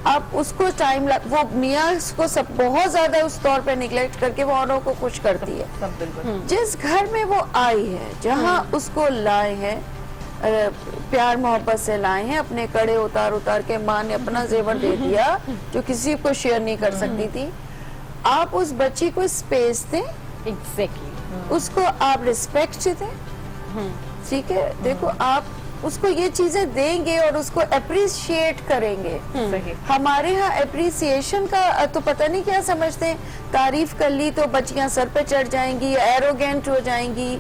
आप उसको टाइम वो मियाँ को सब बहुत ज्यादा उस तौर पे निगलेक्ट करके वो औरों को खुश करती है। जिस घर में वो आई है, जहाँ उसको लाए हैं, प्यार मोहब्बत से लाए हैं, अपने कड़े उतार उतार के माँ ने अपना जेवर दे दिया जो किसी को शेयर नहीं कर सकती थी, आप उस बच्ची को स्पेस दें, एग्जैक्टली, उसको आप रिस्पेक्ट दें, ठीक है। देखो आप उसको ये चीजें देंगे और उसको अप्रिशिएट करेंगे। हमारे यहाँ अप्रिसिएशन का तो पता नहीं क्या समझते हैं, तारीफ कर ली तो बच्चियां सर पे चढ़ जाएंगी, एरोगेंट हो जाएंगी,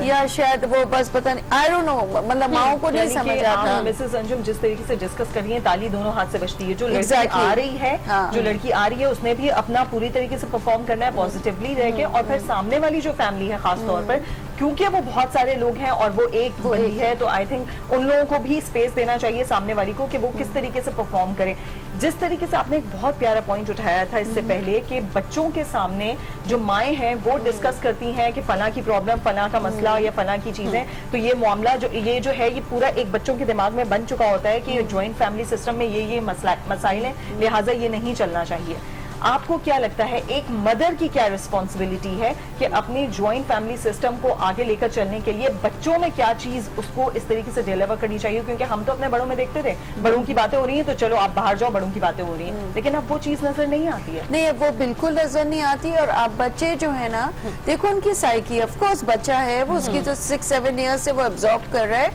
या शायद वो बस पता नहीं, आई डोंट नो, मतलब माओ को नहीं समझ आता। मिसेस अंजुम जिस तरीके से डिस्कस कर रही है, ताली दोनों हाथ से बजती है। जो लड़की आ रही है, जो लड़की आ रही है, उसने भी अपना पूरी तरीके से परफॉर्म करना है, पॉजिटिवली रह के, और फिर सामने वाली जो फैमिली है खास तौर पर, क्योंकि वो बहुत सारे लोग हैं और वो एक बंदी है, तो आई थिंक उन लोगों को भी स्पेस देना चाहिए सामने वाली को कि वो किस तरीके से परफॉर्म करें। जिस तरीके से आपने एक बहुत प्यारा पॉइंट उठाया था इससे पहले कि बच्चों के सामने जो माएँ हैं वो डिस्कस करती हैं कि फला की प्रॉब्लम, फला का मसला या फला की चीजें, तो ये मामला जो ये है, ये पूरा एक बच्चों के दिमाग में बन चुका होता है कि ज्वाइंट फैमिली सिस्टम में ये मसाइल हैं, लिहाजा ये नहीं चलना चाहिए। आपको क्या लगता है एक मदर की क्या रिस्पॉन्सिबिलिटी है कि अपनी ज्वाइंट फैमिली सिस्टम को आगे लेकर चलने के लिए बच्चों में क्या चीज उसको इस तरीके से डिलीवर करनी चाहिए? क्योंकि हम तो अपने बड़ों में देखते थे, बड़ों की बातें हो रही हैं तो चलो आप बाहर जाओ, बड़ों की बातें हो रही हैं, लेकिन अब वो चीज नजर नहीं आती है। नहीं, वो बिल्कुल नजर नहीं आती। और आप बच्चे जो है ना, देखो उनकी साइकी, ऑफ कोर्स बच्चा है वो, उसकी जो 6-7 ईयर्स से वो एब्जॉर्ब कर रहा है।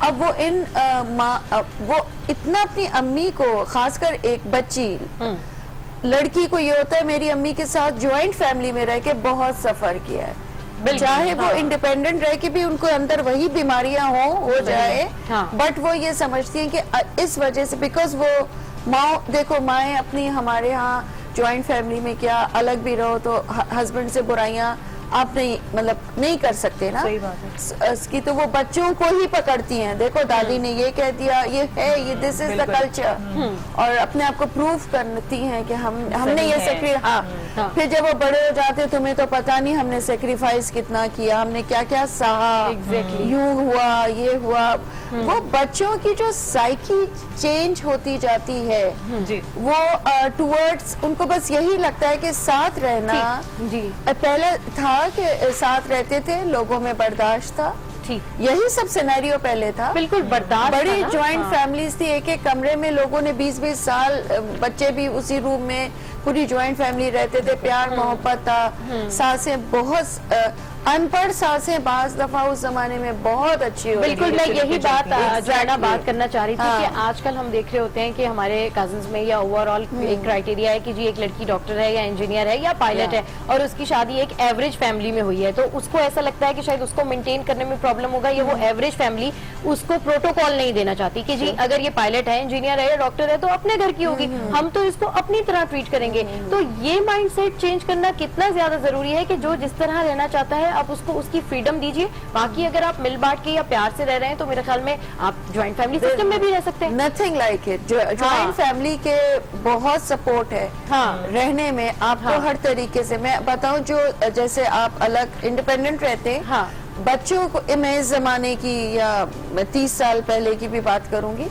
अब वो वो इतना अपनी अम्मी को, खासकर एक बच्ची लड़की को ये होता है मेरी अम्मी के साथ ज्वाइंट फैमिली में रह के बहुत सफर किया है, चाहे वो इंडिपेंडेंट रह के भी उनको अंदर वही बीमारियां हो जाए, बट वो ये समझती हैं कि इस वजह से, बिकॉज वो माँ, देखो माएँ अपनी, हमारे यहाँ ज्वाइंट फैमिली में क्या अलग भी रहो तो हस्बैंड से बुराइयां आप नहीं, मतलब नहीं कर सकते ना, सही बात है। इसकी तो वो बच्चों को ही पकड़ती हैं, देखो दादी ने ये कह दिया, ये है, ये दिस इज द कल्चर, और अपने आप को प्रूव करती हैं कि हमने ये सेक्रीफाइस। फिर जब वो बड़े हो जाते तुम्हें तो पता नहीं हमने सेक्रीफाइस कितना किया, हमने क्या क्या सहा, यूं हुआ, ये हुआ। वो बच्चों की जो साइकी चेंज होती जाती है, वो टुवर्ड्स उनको बस यही लगता है कि साथ रहना, पहले था कि साथ रहते थे, लोगों में बर्दाश्त था, यही सब सिनेरियो पहले था, बिल्कुल बर्दाश्त। बड़ी ज्वाइंट फैमिलीज थी, एक एक कमरे में लोगों ने 20-20 साल, बच्चे भी उसी रूम में, पूरी ज्वाइंट फैमिली रहते थे, प्यार मोहब्बत था, सासें बहुत अनपढ़ सासें बाज दफा उस जमाने में बहुत अच्छी होती। बिल्कुल, मैं यही बात करना चाह रही थी कि आजकल हम देख रहे होते हैं कि हमारे कजिन्स में या ओवरऑल एक क्राइटेरिया है कि जी एक लड़की डॉक्टर है या इंजीनियर है या पायलट है और उसकी शादी एक एवरेज फैमिली में हुई है, तो उसको ऐसा लगता है कि शायद उसको मेंटेन करने में प्रॉब्लम होगा, या वो एवरेज फैमिली उसको प्रोटोकॉल नहीं देना चाहती कि जी अगर ये पायलट है, इंजीनियर है या डॉक्टर है तो अपने घर की होगी, हम तो इसको अपनी तरह ट्रीट करेंगे। तो ये माइंडसेट चेंज करना कितना ज्यादा जरूरी है कि जो जिस तरह रहना चाहता है आप उसको उसकी फ्रीडम दीजिए, बाकी अगर आप मिल बांट के या प्यार से रह रहे हैं तो मेरे ख्याल में आप ज्वाइंट फैमिली सिस्टम में भी रह सकते हैं। Nothing like it, joint family के बहुत सपोर्ट है रहने में आपको हर तरीके से। मैं बताऊं, जो जैसे आप अलग इंडिपेंडेंट रहते हैं, बच्चों को, मैं इस जमाने की या 30 साल पहले की भी बात करूंगी,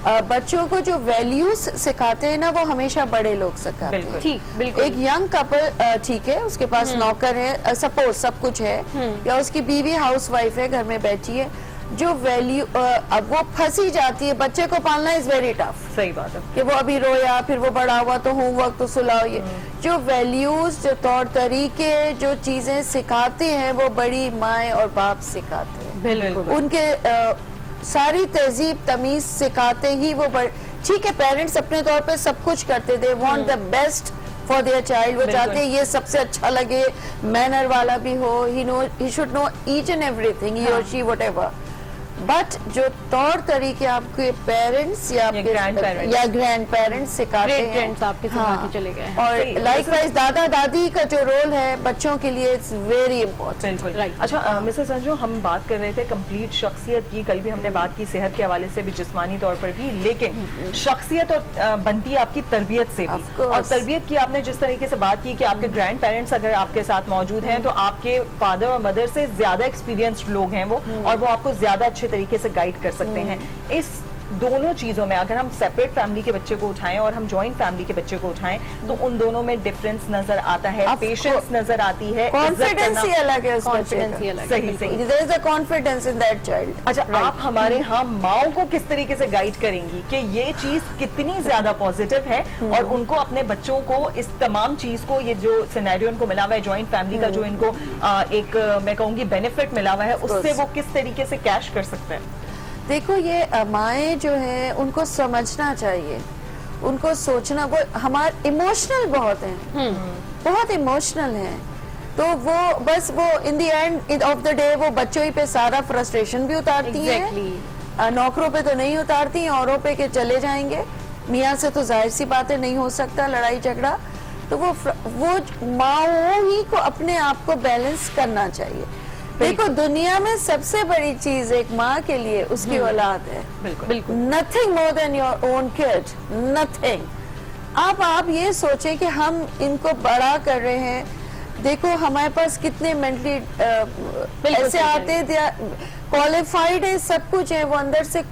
बच्चों को जो वैल्यूज सिखाते हैं ना वो हमेशा बड़े लोग सिखाते हैं। बिल्कुल। एक यंग कपल ठीक है, उसके पास नौकर है, सपोज सब कुछ है, या उसकी बीवी हाउसवाइफ है, घर में बैठी है, जो वैल्यू अब वो फंसी जाती है, बच्चे को पालना इज वेरी टफ। सही बात है कि वो अभी रोया, फिर वो बड़ा हुआ तो होमवर्क तो सुलाओ, ये जो वैल्यूज, जो तौर तरीके, जो चीजें सिखाते हैं वो बड़ी माएँ और बाप सिखाते हैं। बिल्कुल। उनके सारी तहजीब तमीज सिखाते ही वो ठीक है, पेरेंट्स अपने तौर पे सब कुछ करते थे, want the best for their child, वो चाहते हैं ये सबसे अच्छा लगे, मैनर वाला भी हो, he should know each and everything, he और शी व्हाटएवर, बट जो तौर तरीके आपके पेरेंट्स या ग्रैंड पेरेंट्स सिखाते हैं, आपके सिखा के चले गए हैं। और लाइकवाइज दादा दादी का जो रोल है बच्चों के लिए इट्स वेरी इंपॉर्टेंट। बिल्कुल। अच्छा मिसेस अंजू, हम बात कर रहे थे कंप्लीट शख्सियत की, कल भी हमने बात की सेहत के हवाले से भी, जिस्मानी तौर पर भी, लेकिन शख्सियत और बनती है आपकी तरबियत से भी। और तरबियत की आपने जिस तरीके से बात की कि आपके ग्रैंड पेरेंट्स अगर आपके साथ मौजूद हैं तो आपके फादर और मदर से ज्यादा एक्सपीरियंस्ड लोग हैं वो, और वो आपको ज्यादा अच्छे तरीके से गाइड कर सकते हैं। इस दोनों चीजों में अगर हम सेपरेट फैमिली के बच्चे को उठाएं और हम जॉइंट फैमिली के बच्चे को उठाएं तो उन दोनों में डिफरेंस नजर आता है, पेशेंस नजर आती है, कॉन्फिडेंस ही अलग है, सही सही, there is a confidence in that child. अच्छा, आप हमारे यहाँ माओ को किस तरीके से गाइड करेंगी कि ये चीज कितनी ज्यादा पॉजिटिव है और उनको अपने बच्चों को इस तमाम चीज को, ये जो सिनेरियो इनको मिला हुआ है जॉइंट फैमिली का, जो इनको एक मैं कहूंगी बेनिफिट मिला हुआ है, उससे वो किस तरीके से कैश कर सकते हैं? देखो, ये माएँ जो हैं उनको समझना चाहिए, उनको सोचना, वो हमारे इमोशनल बहुत हैं, बहुत इमोशनल हैं, तो वो बस वो in the end of the day वो बच्चों ही पे सारा फ्रस्ट्रेशन भी उतारती हैं, नौकरों पे तो नहीं उतारती, औरों पे के चले जाएंगे, मियाँ से तो जाहिर सी बातें नहीं हो सकता लड़ाई झगड़ा, तो वो माओ ही को अपने आप को बैलेंस करना चाहिए। देखो, दुनिया में सबसे बड़ी चीज एक माँ के लिए उसकी औलाद है, बिल्कुल, nothing more than your own kid, nothing. अब आप ये सोचें कि हम इनको बड़ा कर रहे हैं, देखो हमारे पास कितने मेंटली ऐसे आते हैं, क्वालिफाइड है, सब कुछ है, वो अंदर से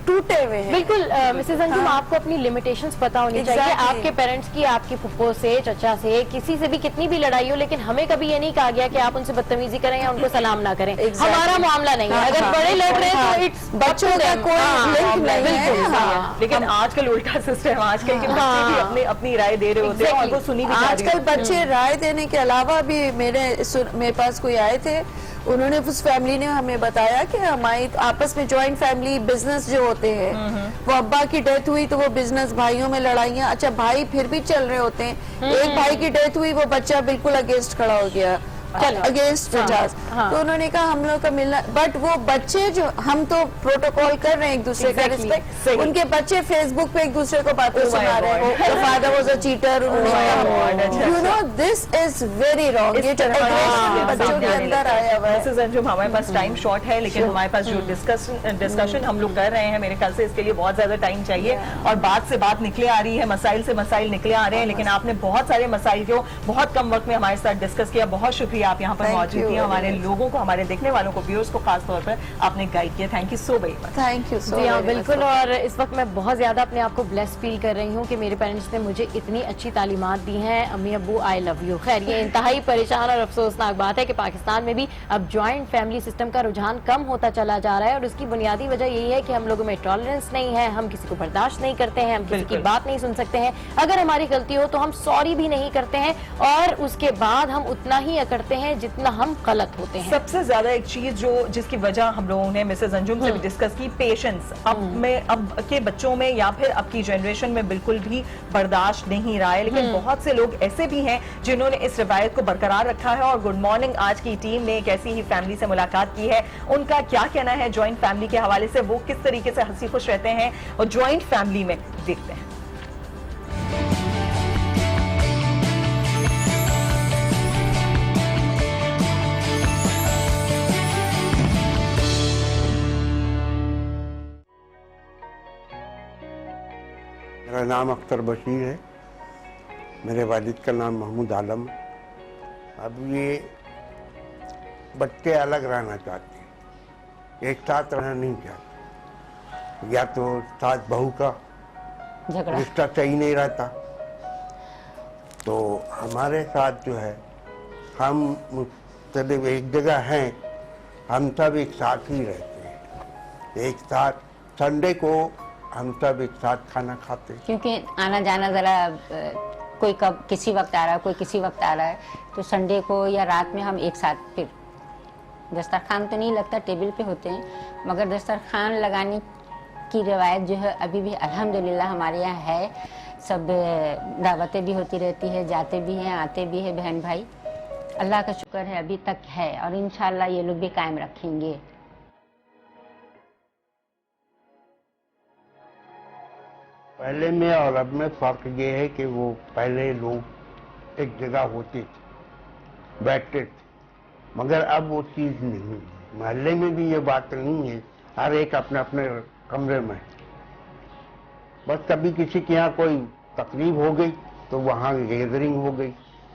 टूटे हुए हैं। बिल्कुल मिसेस अंजुम, आपको अपनी लिमिटेशंस पता होनी चाहिए। आपके पेरेंट्स की, आपकी फुप्पो से, चचा से, किसी से भी कितनी भी लड़ाई हो, लेकिन हमें कभी ये नहीं कहा गया कि आप उनसे बदतमीजी करें या उनको सलाम ना करें। हमारा मामला नहीं है। अगर बड़े लोग रहे तो इट्स बच्चों का कोई लिंक नहीं है। लेकिन आजकल उल्टा सिस्टम, आजकल के बच्चे भी अपनी राय दे रहे होते हैं और वो सुनी भी जा रही है। आजकल बच्चे राय देने के अलावा भी, मेरे पास कोई आए थे, उन्होंने, उस फैमिली ने हमें बताया कि हमारी आपस में जॉइंट फैमिली बिजनेस जो होते हैं, वो अब्बा की डेथ हुई तो वो बिजनेस, भाइयों में लड़ाइयाँ, अच्छा भाई फिर भी चल रहे होते हैं, एक भाई की डेथ हुई वो बच्चा बिल्कुल अगेंस्ट खड़ा हो गया, अगेंस्ट 50। तो उन्होंने कहा हम लोग का मिलना, बट वो बच्चे जो, हम तो प्रोटोकॉल कर रहे हैं एक दूसरे का रिस्पेक्ट, उनके बच्चे फेसबुक पे एक दूसरे को बातें सुना रहे हैं, father was a cheater, you know this is very wrong. ये जो बच्चों के अंदर आया हुआ है। मिसेस अंजुम, हमारे पास टाइम शॉर्ट है, लेकिन हमारे पास जो डिस्कशन हम लोग कर रहे हैं, मेरे ख्याल से इसके लिए बहुत ज्यादा टाइम चाहिए, और बात से बात निकले आ रही है, मसाइल से मसाइल निकले आ रहे हैं, लेकिन आपने बहुत सारे मसाइल को बहुत कम वक्त में हमारे साथ डिस्कस किया। बहुत शुक्रिया आप यहाँ पर मौजूद थी, हमारे लोगों को, हमारे देखने वालों को, व्यूअर्स को खास तौर पर आपने गाइड किया। Thank you so very much. Thank you so much. बिल्कुल, और इस वक्त मैं बहुत ज्यादा अपने आप को ब्लेस फील कर रही हूँ कि मेरे पेरेंट्स ने मुझे इतनी अच्छी तालीमात दी हैं। अम्मी अब्बू, आई लव यू। खैर, ये इंतहाई परेशान और अफसोसनाक बात है कि पाकिस्तान में भी अब ज्वाइंट फैमिली सिस्टम का रुझान कम होता चला जा रहा है, और उसकी बुनियादी वजह यही है कि हम लोगों में टॉलरेंस नहीं है, हम किसी को बर्दाश्त नहीं करते हैं, हम किसी की बात नहीं सुन सकते हैं। अगर हमारी गलती हो तो हम सॉरी भी नहीं करते हैं, और उसके बाद हम उतना ही अकड़ते हैं जितना हम गलत होते हैं। सबसे ज्यादा एक चीज जो, जिसकी वजह हम लोगों ने मिसेस अंजुम से भी डिस्कस की, पेशेंस। अब के बच्चों में या फिर अब की जनरेशन में बिल्कुल भी बर्दाश्त नहीं रहा है, लेकिन बहुत से लोग ऐसे भी हैं जिन्होंने इस रवायत को बरकरार रखा है। और गुड मॉर्निंग आज की टीम ने एक ऐसी ही फैमिली से मुलाकात की है, उनका क्या कहना है ज्वाइंट फैमिली के हवाले से, वो किस तरीके से हंसी खुश रहते हैं और ज्वाइंट फैमिली में, देखते हैं। मेरा नाम अख्तर बशीर है, मेरे वालिद का नाम महमूद आलम है। अब ये बच्चे अलग रहना चाहते हैं, एक साथ रहना नहीं चाहते, या तो सास बहू का रिश्ता सही नहीं रहता। तो हमारे साथ जो है, हम मुख्तलिफ एक जगह हैं, हम सब एक साथ ही रहते हैं, एक साथ। संडे को हम सब एक साथ खाना खाते हैं, क्योंकि आना जाना ज़रा कोई कब किसी वक्त आ रहा है, कोई किसी वक्त आ रहा है, तो संडे को या रात में हम एक साथ फिर दस्तरखान तो नहीं लगता, टेबल पे होते हैं, मगर दस्तरखान लगाने की रिवायत जो है अभी भी अल्हम्दुलिल्लाह हमारे यहाँ है। सब दावतें भी होती रहती है, जाते भी हैं, आते भी हैं बहन भाई, अल्लाह का शुक्र है अभी तक है, और इंशाल्लाह ये लोग भी कायम रखेंगे। पहले में और अब में फर्क ये है कि वो पहले लोग एक जगह होते थे, बैठते थे, मगर अब वो चीज नहीं है। मोहल्ले में भी ये बात नहीं है, हर एक अपने अपने कमरे में। बस कभी किसी के यहाँ कोई तकलीफ हो गई तो वहाँ गैदरिंग हो गई,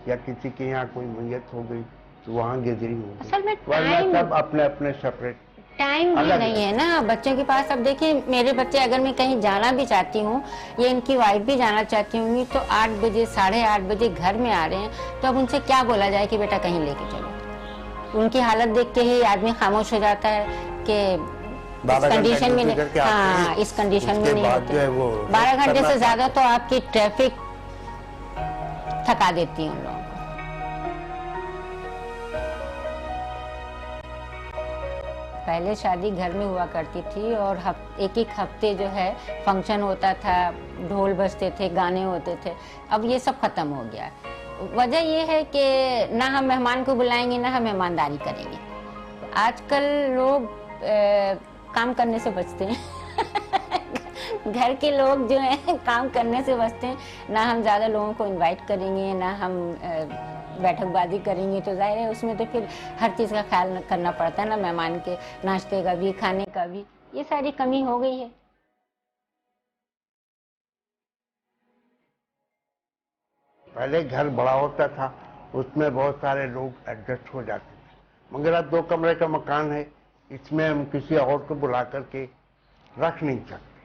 या किसी के यहाँ कोई मैयत हो गई तो वहाँ गैदरिंग हो गई। असल में वरना सब अपने अपने सेपरेट। टाइम भी नहीं है ना बच्चों के पास। अब देखिए मेरे बच्चे, अगर मैं कहीं जाना भी चाहती हूँ या इनकी वाइफ भी जाना चाहती होंगी तो 8 बजे 8:30 बजे घर में आ रहे हैं, तो अब उनसे क्या बोला जाए कि बेटा कहीं लेके चलो। उनकी हालत देख के ही आदमी खामोश हो जाता है कि इस कंडीशन में नहीं, हाँ इस कंडीशन में नहीं होते। 12 घंटे से ज्यादा तो आपकी ट्रैफिक थका देती है उन लोगों को। पहले शादी घर में हुआ करती थी और एक एक हफ्ते जो है फंक्शन होता था, ढोल बजते थे, गाने होते थे। अब ये सब खत्म हो गया। वजह ये है कि ना हम मेहमान को बुलाएंगे ना हम मेहमानदारी करेंगे। आजकल लोग काम करने से बचते हैं घर के लोग जो हैं काम करने से बचते हैं। ना हम ज़्यादा लोगों को इनवाइट करेंगे, ना हम बैठकबाजी करेंगे, तो जाहिर है उसमें तो फिर हर चीज़ का ख्याल करना पड़ता है ना, मेहमान के नाश्ते का भी, खाने का भी। ये सारी कमी हो गई है। पहले घर बड़ा होता था, उसमें बहुत सारे लोग एडजस्ट हो जाते थे, मगर अब 2 कमरे का मकान है, इसमें हम किसी और को बुला करके रख नहीं सकते,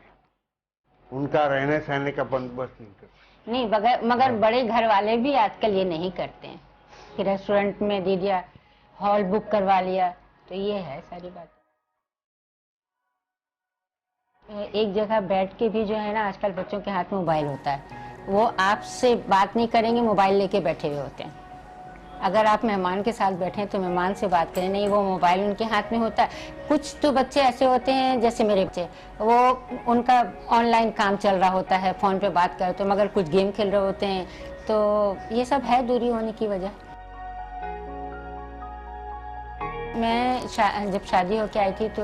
उनका रहने सहने का बंदोबस्त नहीं करते। नहीं मगर बड़े घर वाले भी आजकल ये नहीं करते हैं कि रेस्टोरेंट में दे दिया, हॉल बुक करवा लिया, तो ये है सारी बात। एक जगह बैठ के भी जो है ना, आजकल बच्चों के हाथ में मोबाइल होता है, वो आपसे बात नहीं करेंगे, मोबाइल लेके बैठे हुए होते हैं। अगर आप मेहमान के साथ बैठे तो मेहमान से बात करें, नहीं वो मोबाइल उनके हाथ में होता है। कुछ तो बच्चे ऐसे होते हैं, जैसे मेरे बच्चे, वो उनका ऑनलाइन काम चल रहा होता है, फ़ोन पे बात करते हो, मगर कुछ गेम खेल रहे होते हैं। तो ये सब है दूरी होने की वजह। मैं जब शादी होके आई थी तो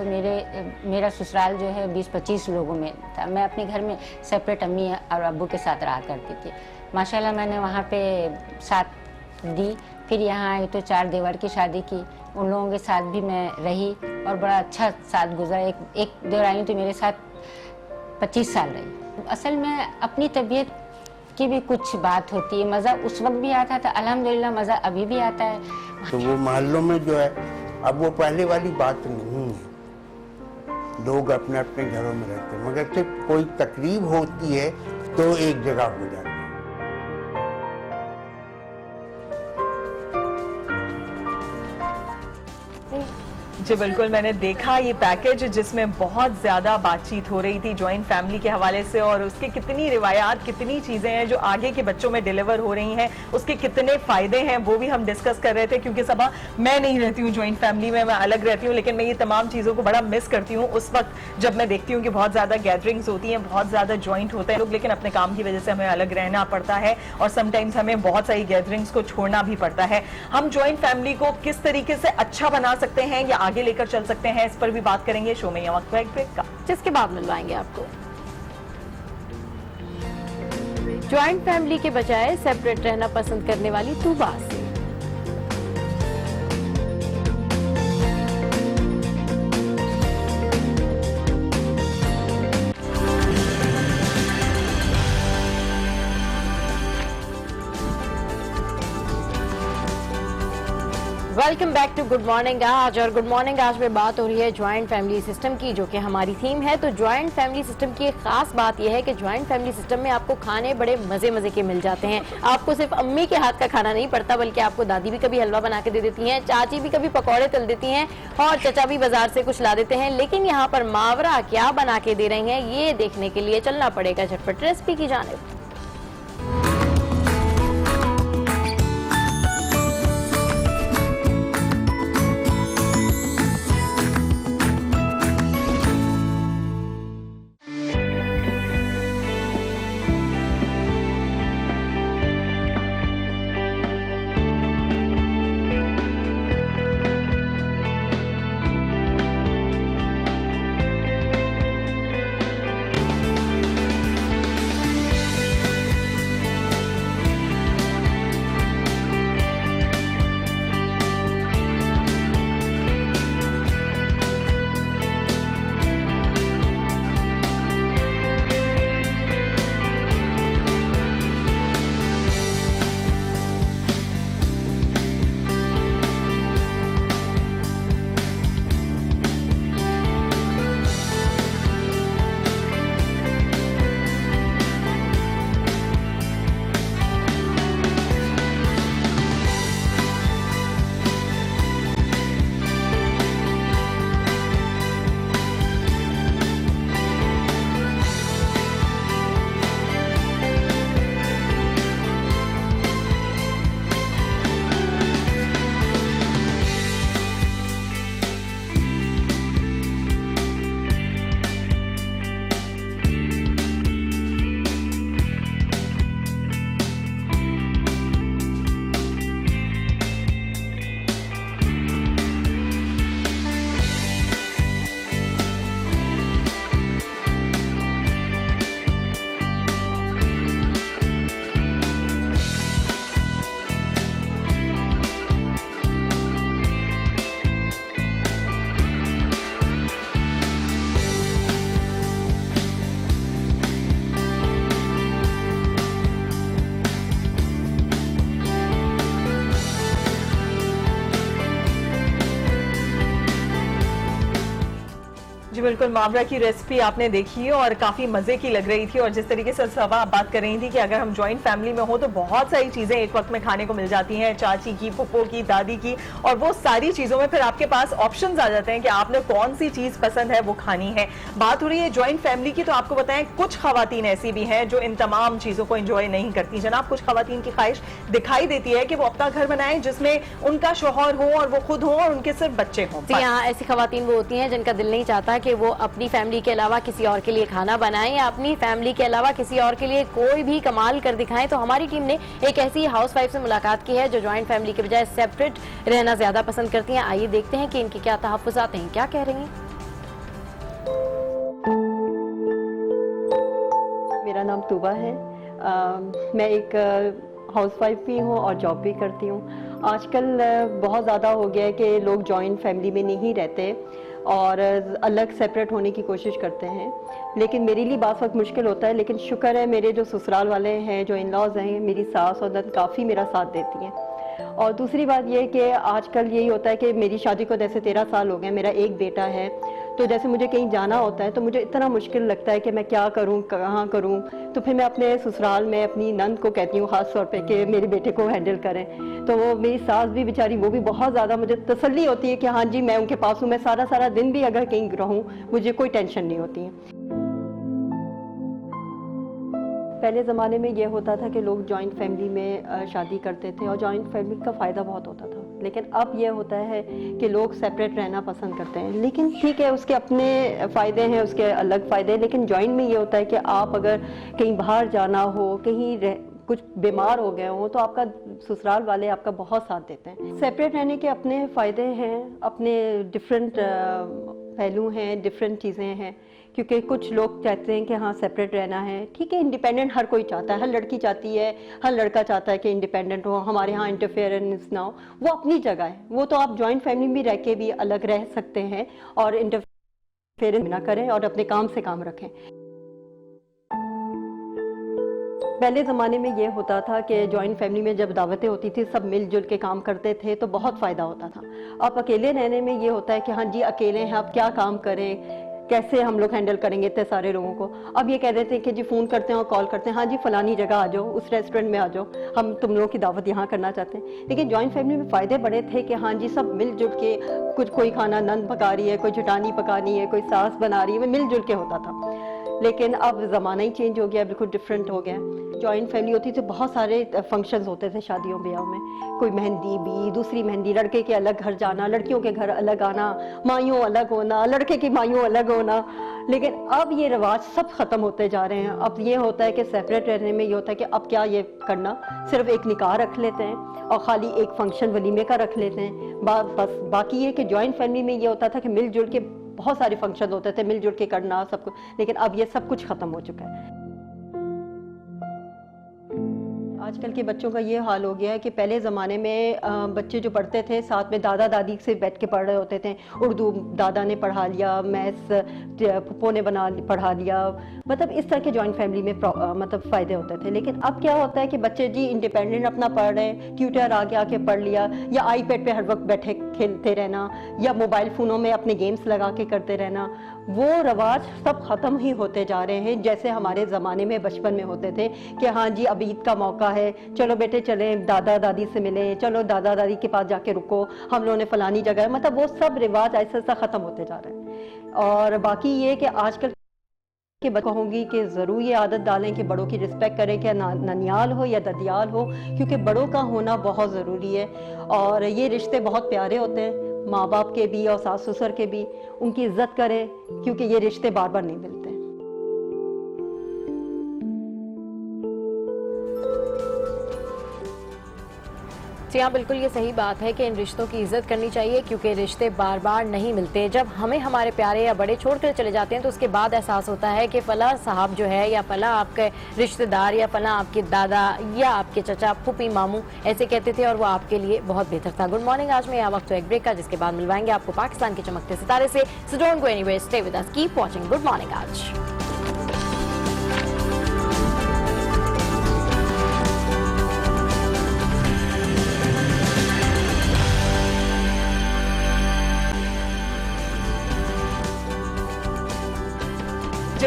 मेरा ससुराल जो है 20-25 लोगों में था। मैं अपने घर में सेपरेट अम्मी और अब्बू के साथ रहा करती थी। माशाल्लाह मैंने वहाँ पे साथ दी। फिर यहाँ आई तो 4 देवर की शादी की, उन लोगों के साथ भी मैं रही और बड़ा अच्छा साथ गुजरा। एक देवरानी तो मेरे साथ 25 साल रही। असल में अपनी तबीयत की भी कुछ बात होती है। मज़ा उस वक्त भी आता था, अल्हम्दुलिल्लाह मज़ा अभी भी आता है। तो वो मोहल्लों में जो है अब वो पहले वाली बात नहीं है, लोग अपने अपने घरों में रहते हैं, मगर सिर्फ कोई तकलीफ होती है तो एक जगह हो जाती है। जी बिल्कुल, मैंने देखा ये पैकेज जिसमें बहुत ज़्यादा बातचीत हो रही थी जॉइंट फैमिली के हवाले से, और उसके कितनी रिवायात, कितनी चीज़ें हैं जो आगे के बच्चों में डिलीवर हो रही हैं, उसके कितने फ़ायदे हैं वो भी हम डिस्कस कर रहे थे। क्योंकि सबा मैं नहीं रहती हूँ जॉइंट फैमिली में, मैं अलग रहती हूँ, लेकिन मैं ये तमाम चीज़ों को बड़ा मिस करती हूँ उस वक्त जब मैं देखती हूँ कि बहुत ज़्यादा गैदरिंग्स होती हैं, बहुत ज़्यादा जॉइंट होता है लोग, लेकिन अपने काम की वजह से हमें अलग रहना पड़ता है और समटाइम्स हमें बहुत सारी गैदरिंग्स को छोड़ना भी पड़ता है। हम जॉइंट फैमिली को किस तरीके से अच्छा बना सकते हैं या आगे लेकर चल सकते हैं, इस पर भी बात करेंगे शो में यहाँ वक्त ब्रेक का, जिसके बाद मिलवाएंगे आपको ज्वाइंट फैमिली के बजाय सेपरेट रहना पसंद करने वाली तूबा से। Welcome back to good morning आज। और गुड मॉर्निंग आज में बात हो रही है ज्वाइंट फैमिली सिस्टम की, जो कि हमारी थीम है। तो ज्वाइंट फैमिली सिस्टम की एक खास बात यह है कि ज्वाइंट फैमिली सिस्टम में आपको खाने बड़े मजे मजे के मिल जाते हैं। आपको सिर्फ अम्मी के हाथ का खाना नहीं पड़ता, बल्कि आपको दादी भी कभी हलवा बना के दे देती हैं, चाची भी कभी पकौड़े तल देती हैं और चचा भी बाजार से कुछ ला देते हैं। लेकिन यहाँ पर मावरा क्या बना के दे रही हैं, ये देखने के लिए चलना पड़ेगा झटपट रेसिपी की जानिब। बिल्कुल, मावरा की रेसिपी आपने देखी और काफी मजे की लग रही थी। और जिस तरीके से सवा आप बात कर रही थी कि अगर हम जॉइंट फैमिली में हो तो बहुत सारी चीजें एक वक्त में खाने को मिल जाती हैं, चाची की, फुप्पो की, दादी की, और वो सारी चीजों में फिर आपके पास ऑप्शंस आ जाते हैं कि आपने कौन सी चीज पसंद है वो खानी है। बात हो रही है जॉइंट फैमिली की, तो आपको बताएं कुछ खवातीन ऐसी भी हैं जो इन तमाम चीजों को एंजॉय नहीं करती। जनाब, कुछ खवातीन की ख्वाहिश दिखाई देती है कि वो अपना घर बनाएं जिसमें उनका शौहर हो और वो खुद हो और उनके सिर्फ बच्चे हों। जी हाँ, ऐसी खवातीन वो होती हैं जिनका दिल नहीं चाहता कि वो अपनी फैमिली के अलावा किसी और के लिए खाना बनाएं या अपनी फैमिली के अलावा किसी और के लिए कोई भी कमाल कर दिखाएं। तो हमारी टीम ने एक ऐसी हाउसवाइफ से मुलाकात की है जो जॉइंट फैमिली के बजाय सेपरेट रहना ज्यादा पसंद करती हैं। आइए देखते हैं कि इनके क्या तहफ्फुज़ात हैं, क्या कह रही हैं। मेरा नाम तूबा है। मैं एक हाउसवाइफ भी हूँ और जॉब भी करती हूँ। आजकल बहुत ज़्यादा हो गया है कि लोग जॉइंट फैमिली में नहीं रहते और अलग सेपरेट होने की कोशिश करते हैं, लेकिन मेरे लिए बात वक्त मुश्किल होता है। लेकिन शुक्र है मेरे जो ससुराल वाले हैं, जो इन लॉज हैं, मेरी सास और नंद काफ़ी मेरा साथ देती हैं। और दूसरी बात ये कि आजकल यही होता है कि मेरी शादी को जैसे 13 साल हो गए, मेरा एक बेटा है, तो जैसे मुझे कहीं जाना होता है तो मुझे इतना मुश्किल लगता है कि मैं क्या करूं, कहाँ करूं। तो फिर मैं अपने ससुराल में अपनी नंद को कहती हूँ ख़ास तौर पे कि मेरे बेटे को हैंडल करें। तो वो मेरी सास भी बेचारी, वो भी बहुत ज़्यादा मुझे तसल्ली होती है कि हाँ जी मैं उनके पास हूँ। मैं सारा दिन भी अगर कहीं रहूँ मुझे कोई टेंशन नहीं होती है। पहले ज़माने में ये होता था कि लोग जॉइंट फैमिली में शादी करते थे और जॉइंट फैमिली का फ़ायदा बहुत होता था, लेकिन अब ये होता है कि लोग सेपरेट रहना पसंद करते हैं। लेकिन ठीक है, उसके अपने फ़ायदे हैं, उसके अलग फ़ायदे हैं, लेकिन जॉइंट में ये होता है कि आप अगर कहीं बाहर जाना हो, कहीं कुछ बीमार हो गए हो, तो आपका ससुराल वाले आपका बहुत साथ देते हैं। सेपरेट रहने के अपने फ़ायदे हैं, अपने डिफरेंट पहलू हैं, डिफरेंट चीज़ें हैं, क्योंकि कुछ लोग चाहते हैं कि हाँ सेपरेट रहना है। ठीक है, इंडिपेंडेंट हर कोई चाहता है, हर लड़की चाहती है, हर लड़का चाहता है कि इंडिपेंडेंट हो, हमारे यहाँ इंटरफेरेंस ना हो। वो अपनी जगह है, वो तो आप जॉइंट फैमिली में रह के भी अलग रह सकते हैं और इंटरफेरेंस ना करें और अपने काम से काम रखें। पहले ज़माने में ये होता था कि जॉइंट फैमिली में जब दावतें होती थी सब मिलजुल के काम करते थे तो बहुत फ़ायदा होता था। अब अकेले रहने में ये होता है कि हाँ जी अकेले हैं, अब क्या काम करें, कैसे हम लोग हैंडल करेंगे इतने सारे लोगों को। अब ये कह देते हैं कि जी फ़ोन करते हैं और कॉल करते हैं, हाँ जी फ़लानी जगह आ जाओ, उस रेस्टोरेंट में आ जाओ, हम तुम लोगों की दावत यहाँ करना चाहते हैं। लेकिन जॉइंट फैमिली में फ़ायदे बड़े थे कि हाँ जी सब मिलजुल के, कुछ कोई खाना नंद पका रही है, कोई जुटानी पकानी है, कोई सास बना रही है, मिलजुल के होता था। लेकिन अब ज़माना ही चेंज हो गया, बिल्कुल डिफरेंट हो गया। जॉइंट फैमिली होती थी, बहुत सारे फंक्शंस होते थे शादियों ब्याह में, कोई मेहंदी भी, दूसरी मेहंदी, लड़के के अलग घर जाना, लड़कियों के घर अलग आना, माइयों अलग होना, लड़के की माइयों अलग होना। लेकिन अब ये रिवाज सब ख़त्म होते जा रहे हैं। अब ये होता है कि सेपरेट रहने में ये होता है कि अब क्या ये करना, सिर्फ एक निकाह रख लेते हैं और ख़ाली एक फंक्शन वलीमे का रख लेते हैं बस। बाकी ये कि जॉइंट फैमिली में ये होता था कि मिलजुल के बहुत सारे फंक्शन होते थे, मिलजुल के करना सब कुछ, लेकिन अब ये सब कुछ ख़त्म हो चुका है। आजकल के बच्चों का ये हाल हो गया है कि पहले ज़माने में बच्चे जो पढ़ते थे साथ में दादा दादी से बैठ के पढ़ रहे होते थे। उर्दू दादा ने पढ़ा लिया, मैथ्स फुप्पो ने पढ़ा लिया, मतलब इस तरह के जॉइंट फैमिली में मतलब फ़ायदे होते थे। लेकिन अब क्या होता है कि बच्चे जी इंडिपेंडेंट अपना पढ़ रहे हैं, ट्यूटर आके पढ़ लिया, या आईपैड पे हर वक्त बैठे खेलते रहना, या मोबाइल फ़ोनों में अपने गेम्स लगा के करते रहना। वो रवाज सब ख़त्म ही होते जा रहे हैं, जैसे हमारे ज़माने में बचपन में होते थे कि हाँ जी अब ईद का मौका है, चलो बेटे चलें दादा दादी से मिलें, चलो दादा दादी के पास जाके रुको, हम लोगों ने फ़लानी जगह, मतलब वो सब रिवाज ऐसा ऐसा ख़त्म होते जा रहे हैं। और बाकी ये कि आजकल के बच्चों कहूँगी कि ज़रूर ये आदत डालें कि बड़ों की रिस्पेक्ट करें, कि ननियाल हो या ददियाल हो, क्योंकि बड़ों का होना बहुत ज़रूरी है। और ये रिश्ते बहुत प्यारे होते हैं, माँ बाप के भी और सास ससुर के भी, उनकी इज्जत करें क्योंकि ये रिश्ते बार बार नहीं मिलते। जी हाँ, बिल्कुल ये सही बात है कि इन रिश्तों की इज्जत करनी चाहिए क्योंकि रिश्ते बार बार नहीं मिलते। जब हमें हमारे प्यारे या बड़े छोड़ कर चले जाते हैं तो उसके बाद एहसास होता है कि फला साहब जो है, या फला आपके रिश्तेदार, या फला आपके दादा या आपके चचा फूफी मामू ऐसे कहते थे और वो आपके लिए बहुत बेहतर था। गुड मॉर्निंग, आज में यह वक्त एक ब्रेक का, जिसके बाद मिलवाएंगे आपको पाकिस्तान के चमकते सितारे से। So don't go anywhere, stay with us, keep watching good morning आज।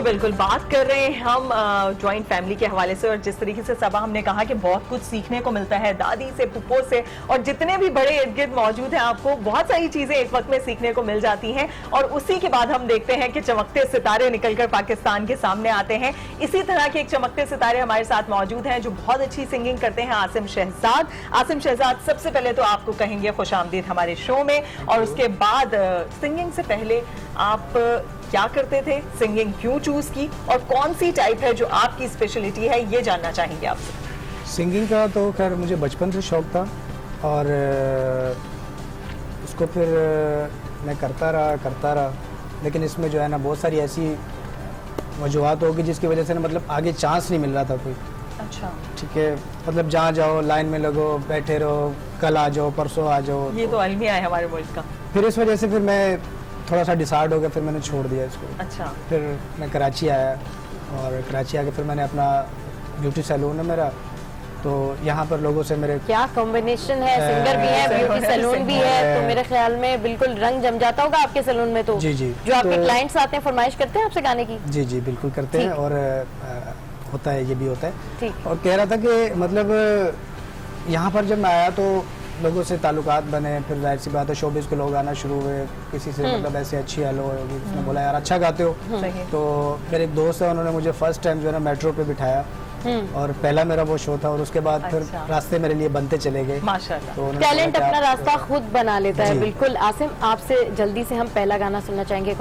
बिल्कुल बात कर रहे हैं हम जॉइंट फैमिली के हवाले से, और जिस तरीके से सबा हमने कहा कि बहुत कुछ सीखने को मिलता है दादी से, पुप्पो से, और जितने भी बड़े इर्द गिर्द मौजूद हैं आपको बहुत सारी चीजें एक वक्त में सीखने को मिल जाती हैं। और उसी के बाद हम देखते हैं कि चमकते सितारे निकलकर पाकिस्तान के सामने आते हैं। इसी तरह के एक चमकते सितारे हमारे साथ मौजूद हैं जो बहुत अच्छी सिंगिंग करते हैं, आसिम शहजाद। आसिम शहजाद, सबसे पहले तो आपको कहेंगे खुशामदीद हमारे शो में, और उसके बाद सिंगिंग से पहले आप क्या करते थे, सिंगिंग क्यों चूज की, और कौन सी टाइप है जो आपकी स्पेशलिटी है, ये जानना चाहेंगे आपसे। सिंगिंग का तो खैर मुझे बचपन से शौक था, और उसको फिर मैं करता रहा, लेकिन इसमें जो है ना बहुत सारी ऐसी वजूहत होगी जिसकी वजह से ना मतलब आगे चांस नहीं मिल रहा था कोई। अच्छा, ठीक है, मतलब जहाँ जाओ लाइन में लगो, बैठे रहो, कल आ जाओ, परसों आ जाओ। ये तो अलमिया है हमारे मुल्क का। फिर इस वजह से फिर मैं थोड़ा सा डिसाइड हो गया, फिर मैंने छोड़ दिया इसको। अच्छा, फिर मैं कराची आया, और कराची आके फिर मैंने अपना ब्यूटी सैलून है मेरा, तो यहाँ पर लोगों से मेरे क्या कॉम्बिनेशन है, सिंगर भी है, ब्यूटी सैलून भी है, तो मेरे ख्याल में बिल्कुल रंग जम जाता होगा आपके सैलून में। तो जी जो आपके क्लाइंट्स आते हैं फरमाइश करते हैं आपसे गाने की? जी बिल्कुल करते हैं, और होता है, ये भी होता है। ठीक। और कह रहा था कि मतलब यहाँ पर जब मैं आया तो लोगों से ताल्लुकात बने, फिर जाहिर सी बात है शोबिस के लोग आना शुरू हुए, किसी से मतलब ऐसे अच्छी हेलो होगी, उसने बोला यार अच्छा गाते हो। तो मेरे एक दोस्त है, उन्होंने मुझे फर्स्ट टाइम जो है ना मेट्रो पे बिठाया, और पहला मेरा वो शो था, और उसके बाद फिर रास्ते मेरे लिए बनते चले गए। माशाल्लाह, तो टैलेंट अपना रास्ता खुद बना लेता है। बिल्कुल। आसिम, आपसे जल्दी से हम पहला गाना सुनना चाहेंगे,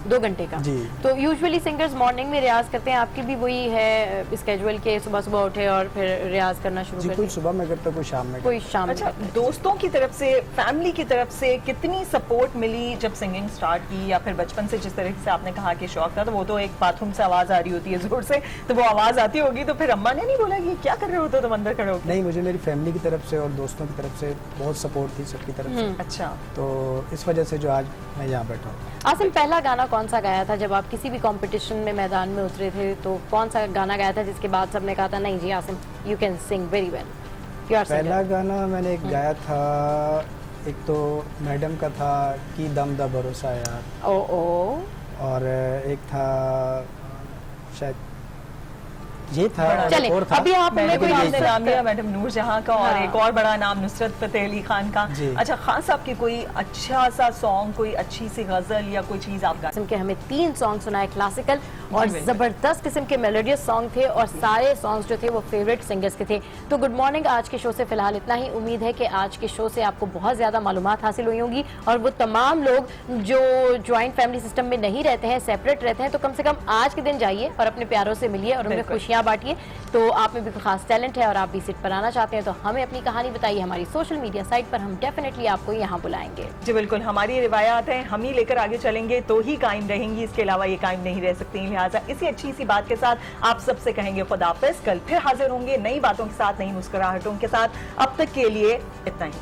2 घंटे का। जी। तो यूजुअली सिंगर्स मॉर्निंग में रियाज करते हैं, आपकी भी वही है स्केड्यूल के सुबह सुबह उठे और फिर रियाज करना शुरू कर? कोई सुबह में करता, कोई शाम में। कोई शाम में। अच्छा, दोस्तों की तरफ से, फैमिली की तरफ से कितनी सपोर्ट मिली जब सिंगिंग स्टार्ट की, या फिर बचपन से जिस तरीके से आपने कहा कि शौक था, तो वो तो एक बाथरूम से आवाज आ रही होती है जोर से, तो वो आवाज आती होगी, तो फिर अम्मा ने नहीं बोला कि क्या कर रहे होते तुम अंदर खड़े होकर? नहीं, मुझे मेरी फैमिली की तरफ से और दोस्तों की तरफ से बहुत सपोर्ट थी, सबकी तरफ से। अच्छा, तो इस वजह से जो आज मैं यहाँ बैठा हूँ। आसिम, पहला गाना कौन सा गाया था जब आप किसी भी कंपटीशन में मैदान में उतरे थे? तो कौन सा गाना गाया था जिसके बाद सबने कहा था नहीं जी Asim you can sing very well? पहला गाना मैंने एक गाया था, एक तो मैडम का था कि दम दा भरोसा यार, और एक था शायद ये था, चले, और था। अभी आप मैंने कोई आपने नाम लिया मैडम नूरजहां का, और एक और बड़ा नाम नुसरत फतेह अली खान का। अच्छा, खान साहब की कोई अच्छा सा सॉन्ग, कोई अच्छी सी गजल या कोई चीज आप किस्म के हमें 3 सॉन्ग सुनाए, क्लासिकल और जबरदस्त किस्म के मेलोडियस सॉन्ग थे, और सारे सॉन्ग्स जो थे वो फेवरेट सिंगर्स के थे। तो गुड मॉर्निंग आज के शो से फिलहाल इतना ही। उम्मीद है कि आज के शो से आपको बहुत ज्यादा मालूमात हासिल हुई होंगी, और वो तमाम लोग जो ज्वाइंट फैमिली सिस्टम में नहीं रहते हैं, सेपरेट रहते हैं, तो कम से कम आज के दिन जाइए और अपने प्यारों से मिलिए और उनमें खुशियां बांटिए। तो आप में भी कोई खास टैलेंट है और आप भी सीट पर आना चाहते हैं तो हमें अपनी कहानी बताइए हमारी सोशल मीडिया साइट पर, हम डेफिनेटली आपको यहाँ बुलाएंगे। जी बिल्कुल, हमारी रिवायात है, हम ही लेकर आगे चलेंगे तो ही कायम रहेंगी, इसके अलावा ये कायम नहीं रह सकती। लिहाजा इसी अच्छी सी बात के साथ आप सबसे कहेंगे खुदाफिज। कल फिर हाजिर होंगे नई बातों के साथ, नई मुस्कुराहटों के साथ। अब तक के लिए इतना ही।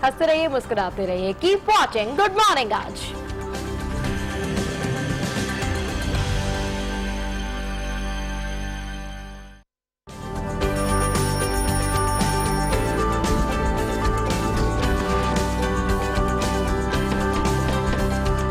हंसते रहिए, मुस्कुराते रहिए। कीप वॉचिंग गुड मॉर्निंग आज।